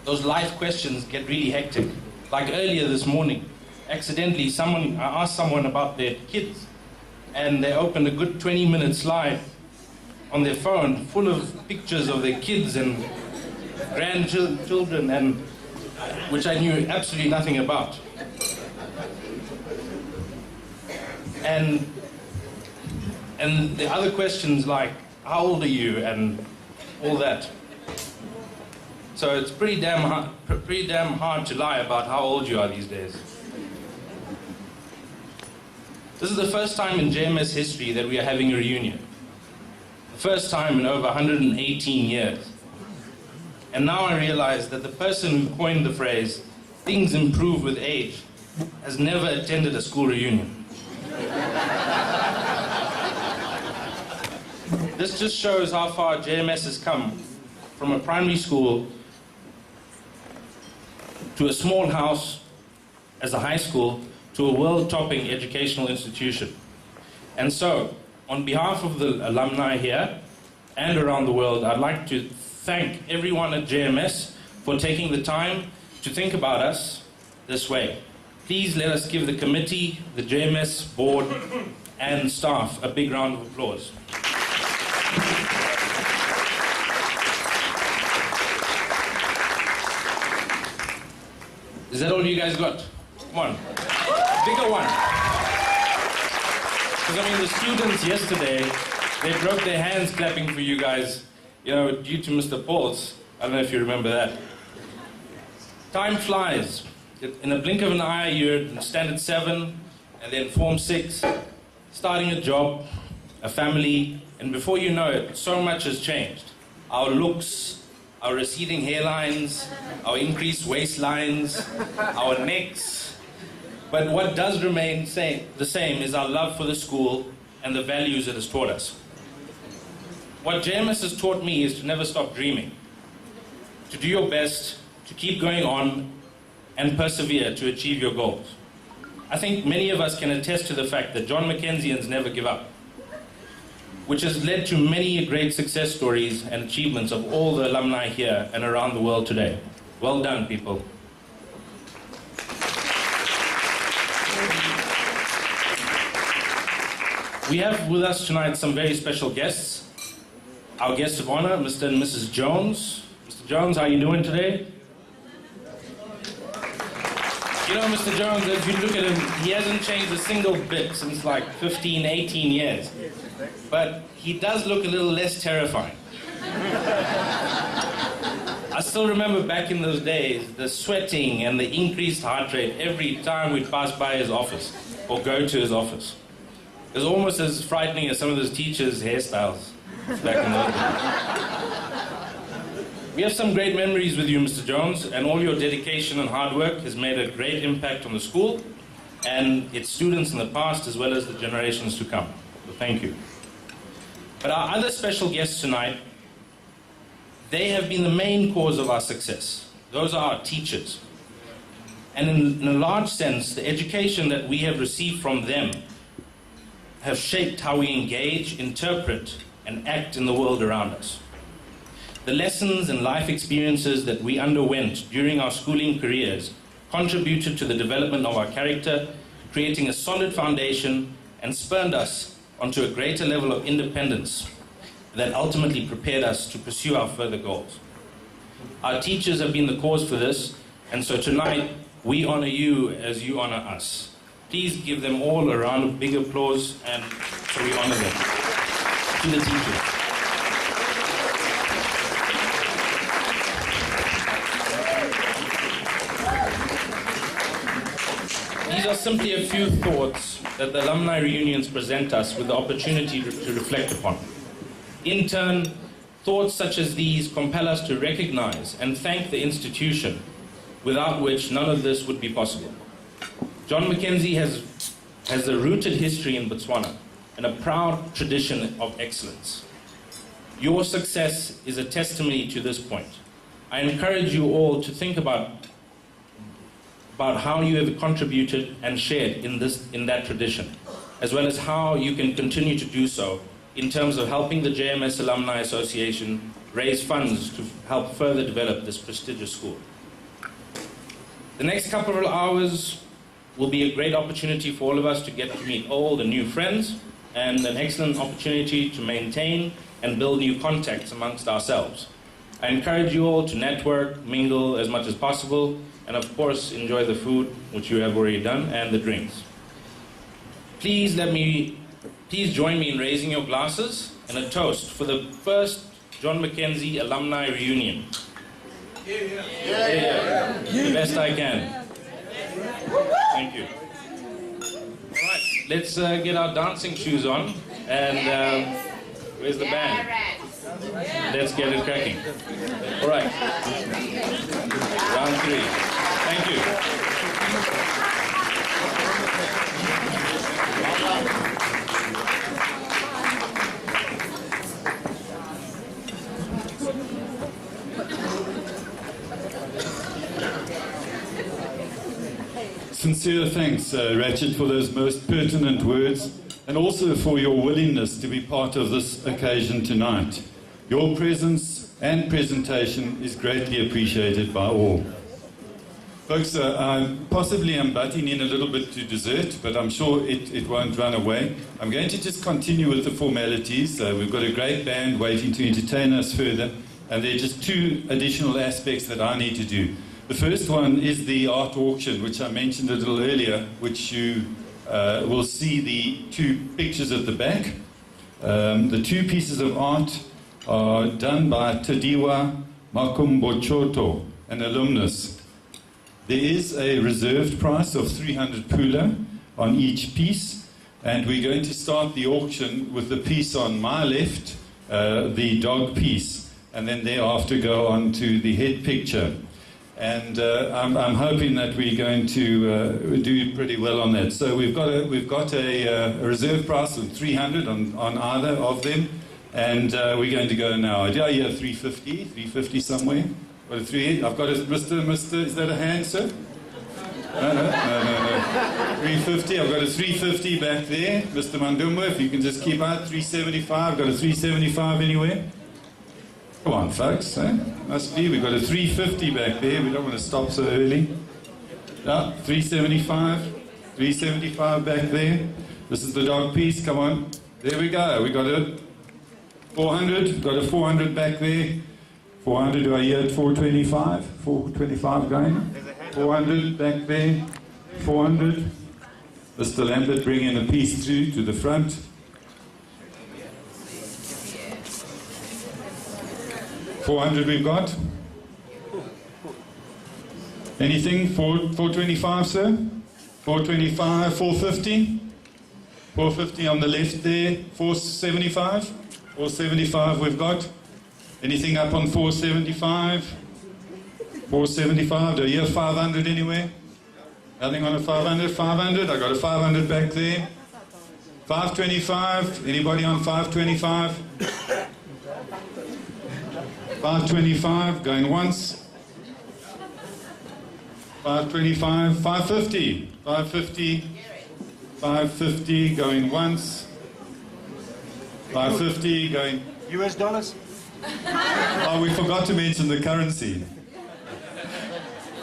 those life questions get really hectic. Like earlier this morning, accidentally I asked someone about their kids, and they opened a good 20-minute slide on their phone full of pictures of their kids and grandchildren, and which I knew absolutely nothing about. And the other questions like, how old are you, and all that. So it's pretty damn hard to lie about how old you are these days. This is the first time in JMS history that we are having a reunion. The first time in over 118 years. And now I realize that the person who coined the phrase, "things improve with age," has never attended a school reunion. This just shows how far JMS has come from a primary school to a small house as a high school to a world-topping educational institution. And so, on behalf of the alumni here and around the world, I'd like to thank everyone at JMS for taking the time to think about us this way. Please let us give the committee, the JMS board, and staff a big round of applause. Is that all you guys got? Come on. Bigger one. Because I mean, the students yesterday, they broke their hands clapping for you guys, you know, due to Mr. Paul's. I don't know if you remember that. Time flies. In a blink of an eye, you're in Standard 7, and then Form 6, starting a job, a family, and before you know it, so much has changed. Our looks, our receding hairlines, our increased waistlines, our necks. But what does remain the same is our love for the school and the values it has taught us. What JMS has taught me is to never stop dreaming, to do your best, to keep going on, and persevere to achieve your goals. I think many of us can attest to the fact that John Mackenzians never give up, which has led to many great success stories and achievements of all the alumni here and around the world today. Well done, people. We have with us tonight some very special guests. Our guests of honor, Mr. and Mrs. Jones. Mr. Jones, how are you doing today? You know, Mr. Jones, if you look at him, he hasn't changed a single bit since like 15, 18 years. But he does look a little less terrifying. I still remember back in those days, the sweating and the increased heart rate every time we'd pass by his office or go to his office. It was almost as frightening as some of those teachers' hairstyles back in those days. We have some great memories with you, Mr. Jones, and all your dedication and hard work has made a great impact on the school and its students in the past as well as the generations to come. So thank you. But our other special guests tonight, they have been the main cause of our success. Those are our teachers. And in a large sense, the education that we have received from them have shaped how we engage, interpret, and act in the world around us. The lessons and life experiences that we underwent during our schooling careers contributed to the development of our character, creating a solid foundation, and spurred us onto a greater level of independence that ultimately prepared us to pursue our further goals. Our teachers have been the cause for this, and so tonight we honor you as you honor us. Please give them all a round of big applause, and so we honor them. To the teachers. These are simply a few thoughts that the alumni reunions present us with the opportunity to reflect upon. In turn, thoughts such as these compel us to recognize and thank the institution without which none of this would be possible. John Mackenzie has a rooted history in Botswana and a proud tradition of excellence. Your success is a testimony to this point. I encourage you all to think about how you have contributed and shared in that tradition, as well as how you can continue to do so in terms of helping the JMS Alumni Association raise funds to help further develop this prestigious school. The next couple of hours will be a great opportunity for all of us to get to meet old and new friends, and an excellent opportunity to maintain and build new contacts amongst ourselves. I encourage you all to network, mingle as much as possible, and of course enjoy the food, which you have already done, and the drinks. Please join me in raising your glasses and a toast for the first John Mackenzie Alumni Reunion. Yeah. The best I can. Thank you. All right, let's get our dancing shoes on, and where's the band? Let's get it cracking. All right. Round 3. Thank you. Sincere thanks, Ratchet, for those most pertinent words, and also for your willingness to be part of this occasion tonight. Your presence and presentation is greatly appreciated by all. Folks, I possibly am butting in a little bit to dessert, but I'm sure it won't run away. I'm going to just continue with the formalities. We've got a great band waiting to entertain us further, and there are just 2 additional aspects that I need to do. The first one is the art auction, which I mentioned a little earlier, which you will see the 2 pictures at the back. The 2 pieces of art are done by Tadiwa Makumbochoto, an alumnus. There is a reserved price of 300 pula on each piece, and we're going to start the auction with the piece on my left, the dog piece, and then thereafter go on to the head picture. And I'm hoping that we're going to do pretty well on that. So we've got a reserve price of 300 on either of them, and we're going to go now. Did I hear 350 somewhere? What, I've got a Mr. Is that a hand, sir? No. 350. I've got a 350 back there. Mr. Mandumba, if you can just keep out. 375. I've got a 375 anywhere. Come on, folks. Must be. We've got a 350 back there. We don't want to stop so early. 375. 375 back there. This is the dog piece. Come on. There we go. We got a 400. Got a 400 back there. 400. Do I hear it? 425. 425 going. 400 back there. 400. Mr. Lambert bringing a piece through to the front. 400 we've got. Anything? 425, sir? 425, 450? 450 on the left there. 475? 475 we've got. Anything up on 475? 475, do you hear 500 anywhere? Nothing on a 500? 500, I got a 500 back there. 525, anybody on 525? 525, going once. 525, 550. 550, 550, going once. 550, going... US dollars? Oh, we forgot to mention the currency.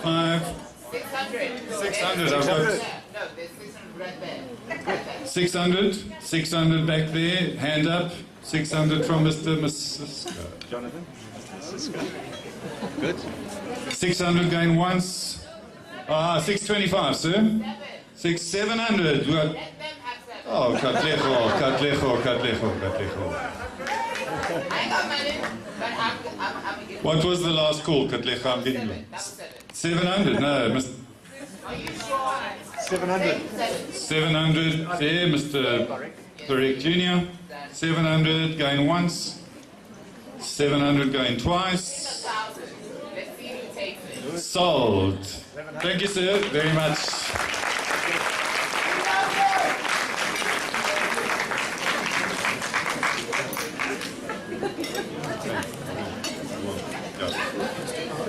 600. I've got... No, there's 600 right there. 600. 600 back there. Hand up. 600 from Mr. Jonathan? Good. 600 going once. 625, sir. 700. Oh, Katlecho. I got money, but I'm What was the last call, Katlecho? I'm getting 700. No, Mr. Are you sure? 700. 700 there, Mr. Parek Jr. 700 going once. 700 going twice. 1,000. Let's see who takes it. Sold. Thank you, sir, very much.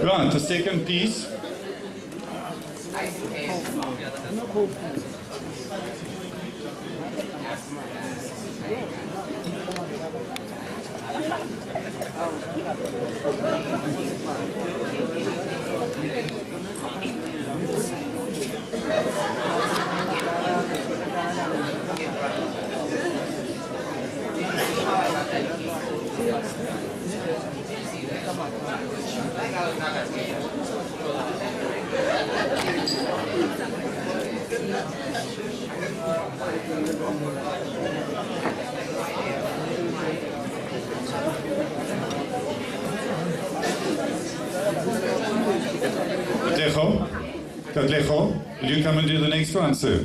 Right, the second piece. Katlejo, will you come and do the next one, sir?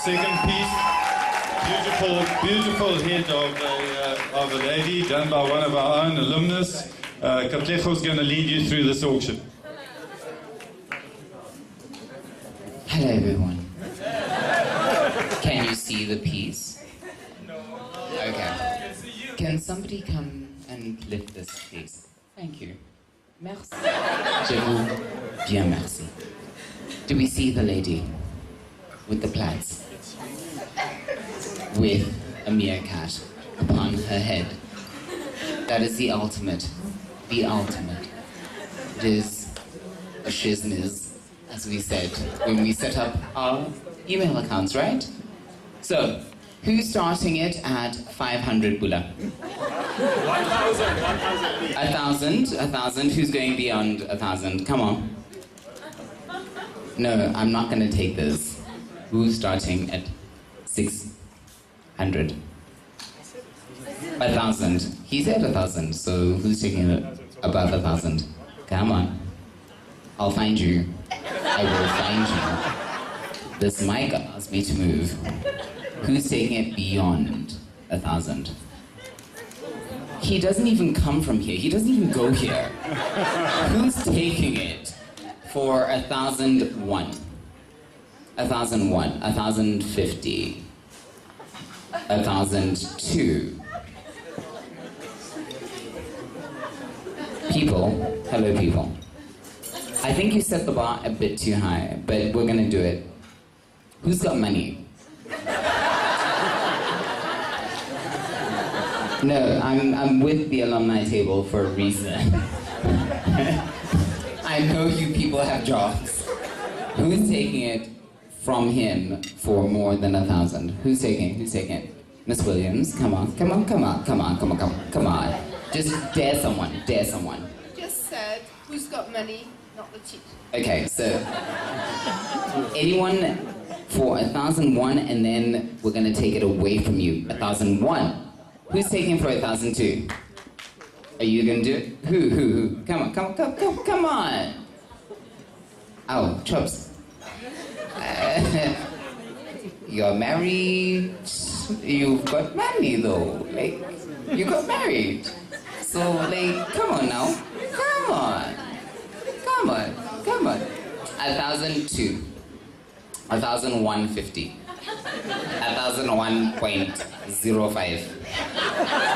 Second piece, beautiful head of a lady done by one of our own alumnus. Katlejo's going to lead you through this auction. Hello everyone. Can you see the piece? Okay. Can somebody come and lift this, please? Thank you. Merci. Je vous bien merci. Do we see the lady with the plaids? With a meerkat upon her head. That is the ultimate. The ultimate. It is a shizniz, as we said when we set up our email accounts, right? So, who's starting it at 500 bula? 1,000. Who's going beyond 1,000? Come on. No, I'm not going to take this. Who's starting at 600? 1,000. He said 1,000, so who's taking it above 1,000? Come on. I'll find you. I will find you. This mic asked me to move. Who's taking it beyond 1,000? He doesn't even come from here. He doesn't even go here. Who's taking it for 1,001? 1,001, 1,050, 1,002. People, hello people. I think you set the bar a bit too high, but we're gonna do it. Who's got money? No, I'm with the alumni table for a reason. I know you people have jobs. Who's taking it from him for more than 1,000? Who's taking it? Miss Williams, come on. Just dare someone. Just said, who's got money, not the cheap. Okay, so anyone for 1,001, and then we're gonna take it away from you. 1,001. Who's taking for 1,002? Are you gonna do it? Who? Come on. Oh, Chops. You're married. You've got money though. Like, you got married. So, like, come on now. Come on. 1,002. 1,150. 1,001.05.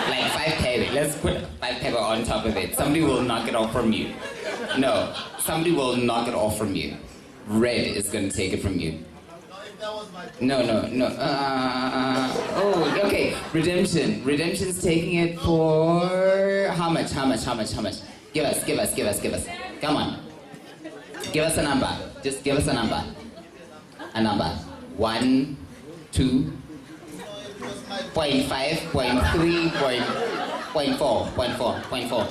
Like 5 carat. Let's put 5 carat on top of it. Somebody will knock it off from you. No, somebody will knock it off from you. Red is going to take it from you. No. Oh, okay. Redemption's taking it for how much? Give us. Come on. Give us a number. Just give us a number. A number. 1, 2, 0.5, 0.3, 0.4.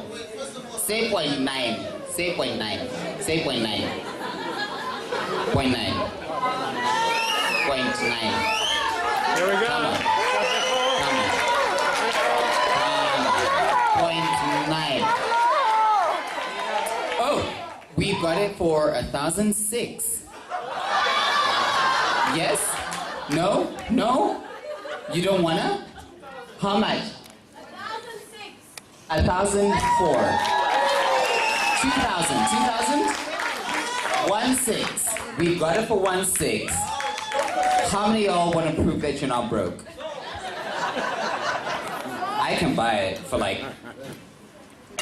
Say 0.9. 0.9. 0.9. 0.9. Here we go. Come on. 0.9. Oh, we got it for 1,006. Yes? No? You don't wanna? How much? 1,004. 1-6. We've got it for 1-6. How many of y'all want to prove that you're not broke? I can buy it for like,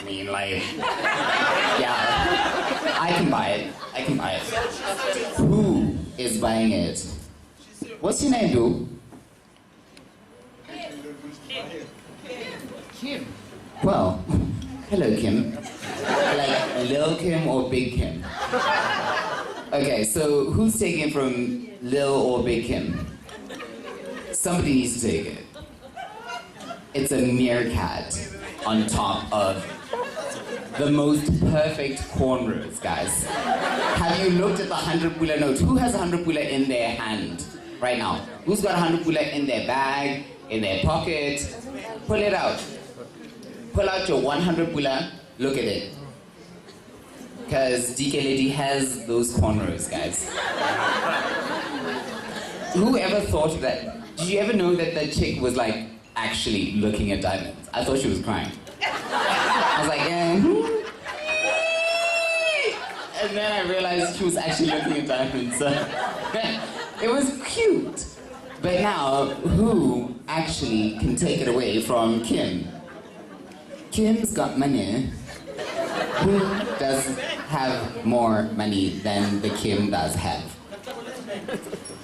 yeah. I can buy it. Who is buying it? What's your name, dude? Kim. Well, hello, Kim. Like Lil Kim or Big Kim? Okay, so who's taking it from Lil or Big Kim? Somebody needs to take it. It's a meerkat on top of the most perfect cornrows, guys. Have you looked at the 100 pula notes? Who has a 100 pula in their hand right now? Who's got a 100 pula in their bag, in their pocket? Pull it out. Pull out your 100 pula, look at it. Because DK Lady has those cornrows, guys. Whoever thought of that? Did you ever know that the chick was like actually looking at diamonds? I thought she was crying. I was like, and then I realized she was actually looking at diamonds. So it was cute. But now, who actually can take it away from Kim? Kim's got money. Who does have more money than the Kim does have?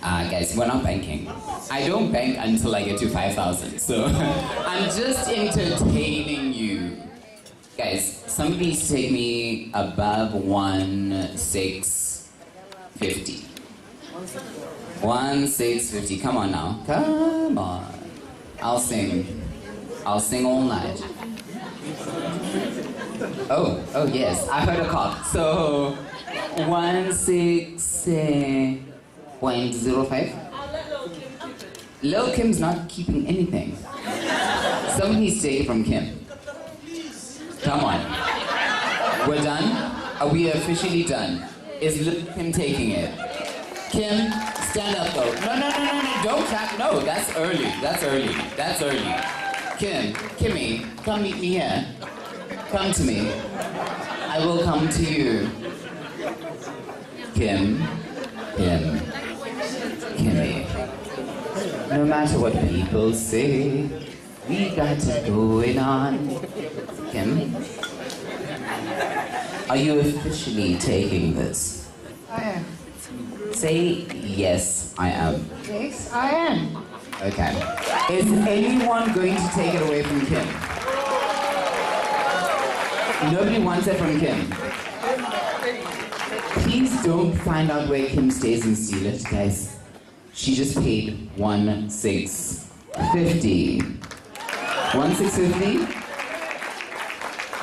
Guys, we're not banking. I don't bank until I get to 5,000, so I'm just entertaining you. Guys, somebody take me above 1,650. 1,650, come on now, come on. I'll sing all night. Oh yes, I heard a cough. So 16.05. Lil Kim's not keeping anything. Somebody needs to take it from Kim. Come on. We're done? Are we officially done? Is Lil Kim taking it? Kim, stand up though. No, don't clap. No, that's early. Kim, Kimmy, come meet me here. Come to me. I will come to you. Kimmy. No matter what people say, we got it going on. Kim, are you officially taking this? I am. Say, yes, I am. Yes, I am. Okay. Is anyone going to take it away from Kim? Nobody wants it from Kim. Please don't find out where Kim stays and steal it, guys. She just paid 1,650. 1,650?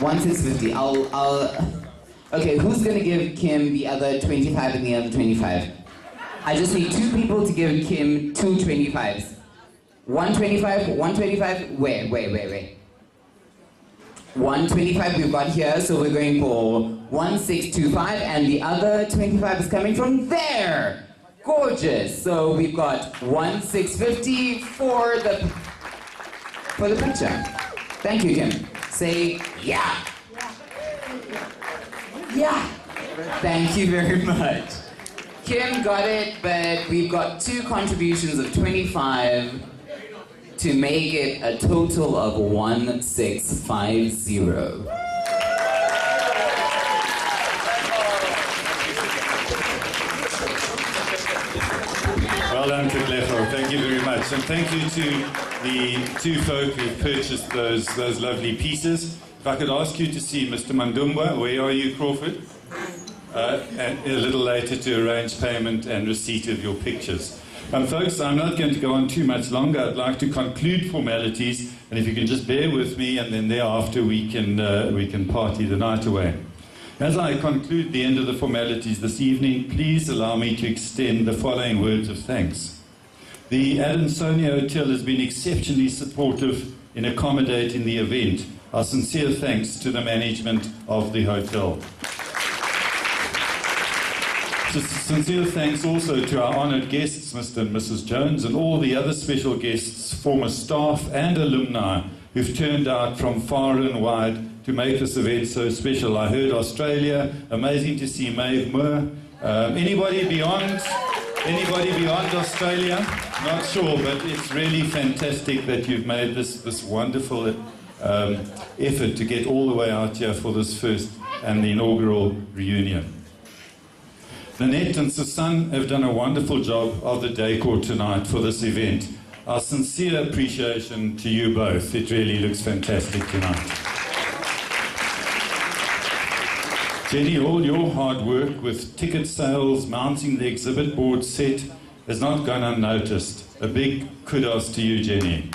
1,650. Okay, who's gonna give Kim the other 25 and the other 25? I just need 2 people to give Kim 2 25s. 125, 125, where? 125 we've got here, so we're going for 1,625, and the other 25 is coming from there. Gorgeous. So we've got 1,650 for the picture. Thank you, Kim. Say yeah. Yeah. Thank you very much. Kim got it, but we've got 2 contributions of 25 to make it a total of 1,650. Well done, Kitlefo. Thank you very much. And thank you to the 2 folk who purchased those lovely pieces. If I could ask you to see Mr. Mandumba. Where are you, Crawford? And a little later to arrange payment and receipt of your pictures. Folks, I'm not going to go on too much longer. I'd like to conclude formalities, and if you can just bear with me, and then thereafter we can party the night away. As I conclude the end of the formalities this evening, please allow me to extend the following words of thanks. The Adansonia Hotel has been exceptionally supportive in accommodating the event. Our sincere thanks to the management of the hotel. Sincere thanks also to our honoured guests, Mr. and Mrs. Jones, and all the other special guests, former staff and alumni who've turned out from far and wide to make this event so special. I heard Australia, amazing to see Maeve Moore. Anybody beyond Australia? Not sure, but it's really fantastic that you've made this wonderful effort to get all the way out here for this first and the inaugural reunion. Nanette and Susan have done a wonderful job of the decor tonight for this event. Our sincere appreciation to you both. It really looks fantastic tonight. Jenny, all your hard work with ticket sales, mounting the exhibit board set has not gone unnoticed. A big kudos to you, Jenny.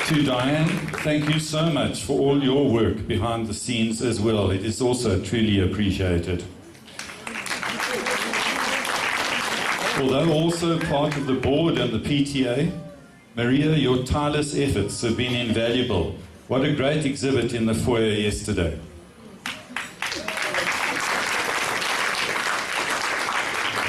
To Diane, thank you so much for all your work behind the scenes as well. It is also truly appreciated. Although also part of the board and the PTA, Maria, your tireless efforts have been invaluable. What a great exhibit in the foyer yesterday.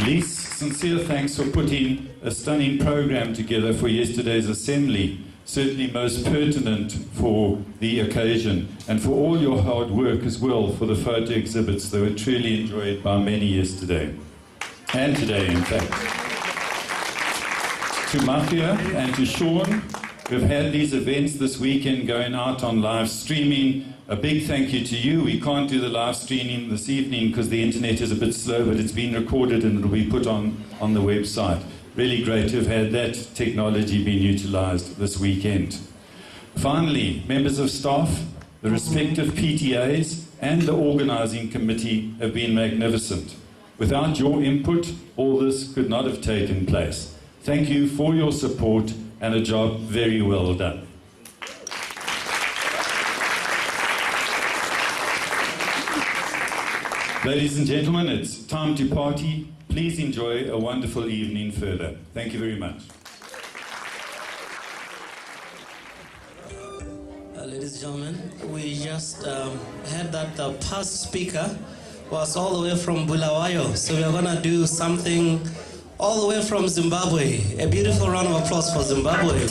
Lise, sincere thanks for putting a stunning program together for yesterday's assembly. Certainly most pertinent for the occasion, and for all your hard work as well for the photo exhibits. They were truly enjoyed by many yesterday, and today in fact. To Mafia and to Sean, we've had these events this weekend going out on live streaming. A big thank you to you. We can't do the live streaming this evening because the internet is a bit slow, but it's been recorded and it'll be put on the website. Really great to have had that technology being utilised this weekend. Finally, members of staff, the respective PTAs and the organising committee have been magnificent. Without your input, all this could not have taken place. Thank you for your support and a job very well done. Ladies and gentlemen, it's time to party. Please enjoy a wonderful evening further. Thank you very much. Ladies and gentlemen, we just heard that the past speaker was all the way from Bulawayo. So we are going to do something all the way from Zimbabwe. A beautiful round of applause for Zimbabwe.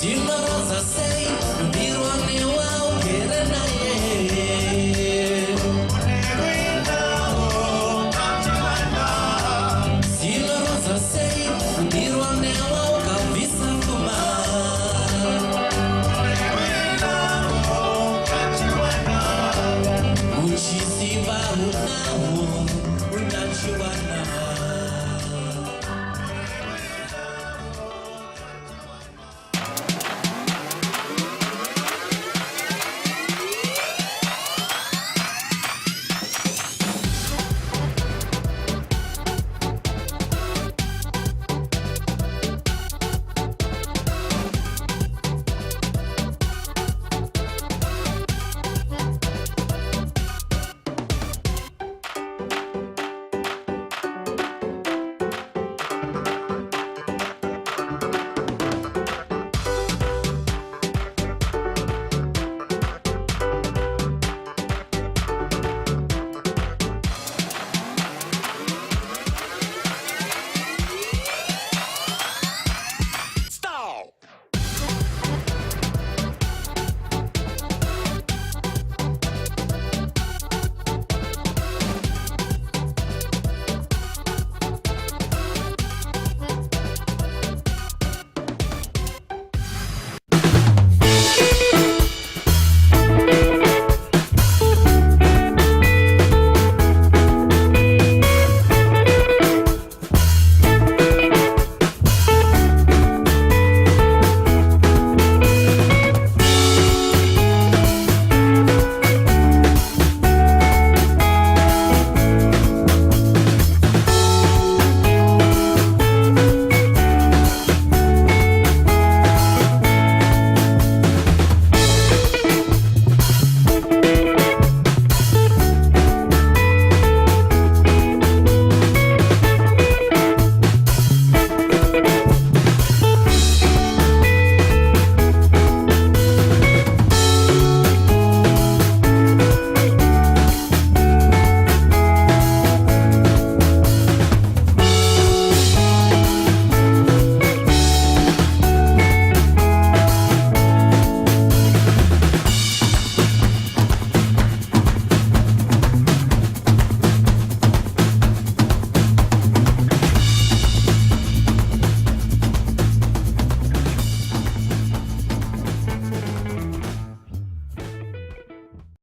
Chimbarosa said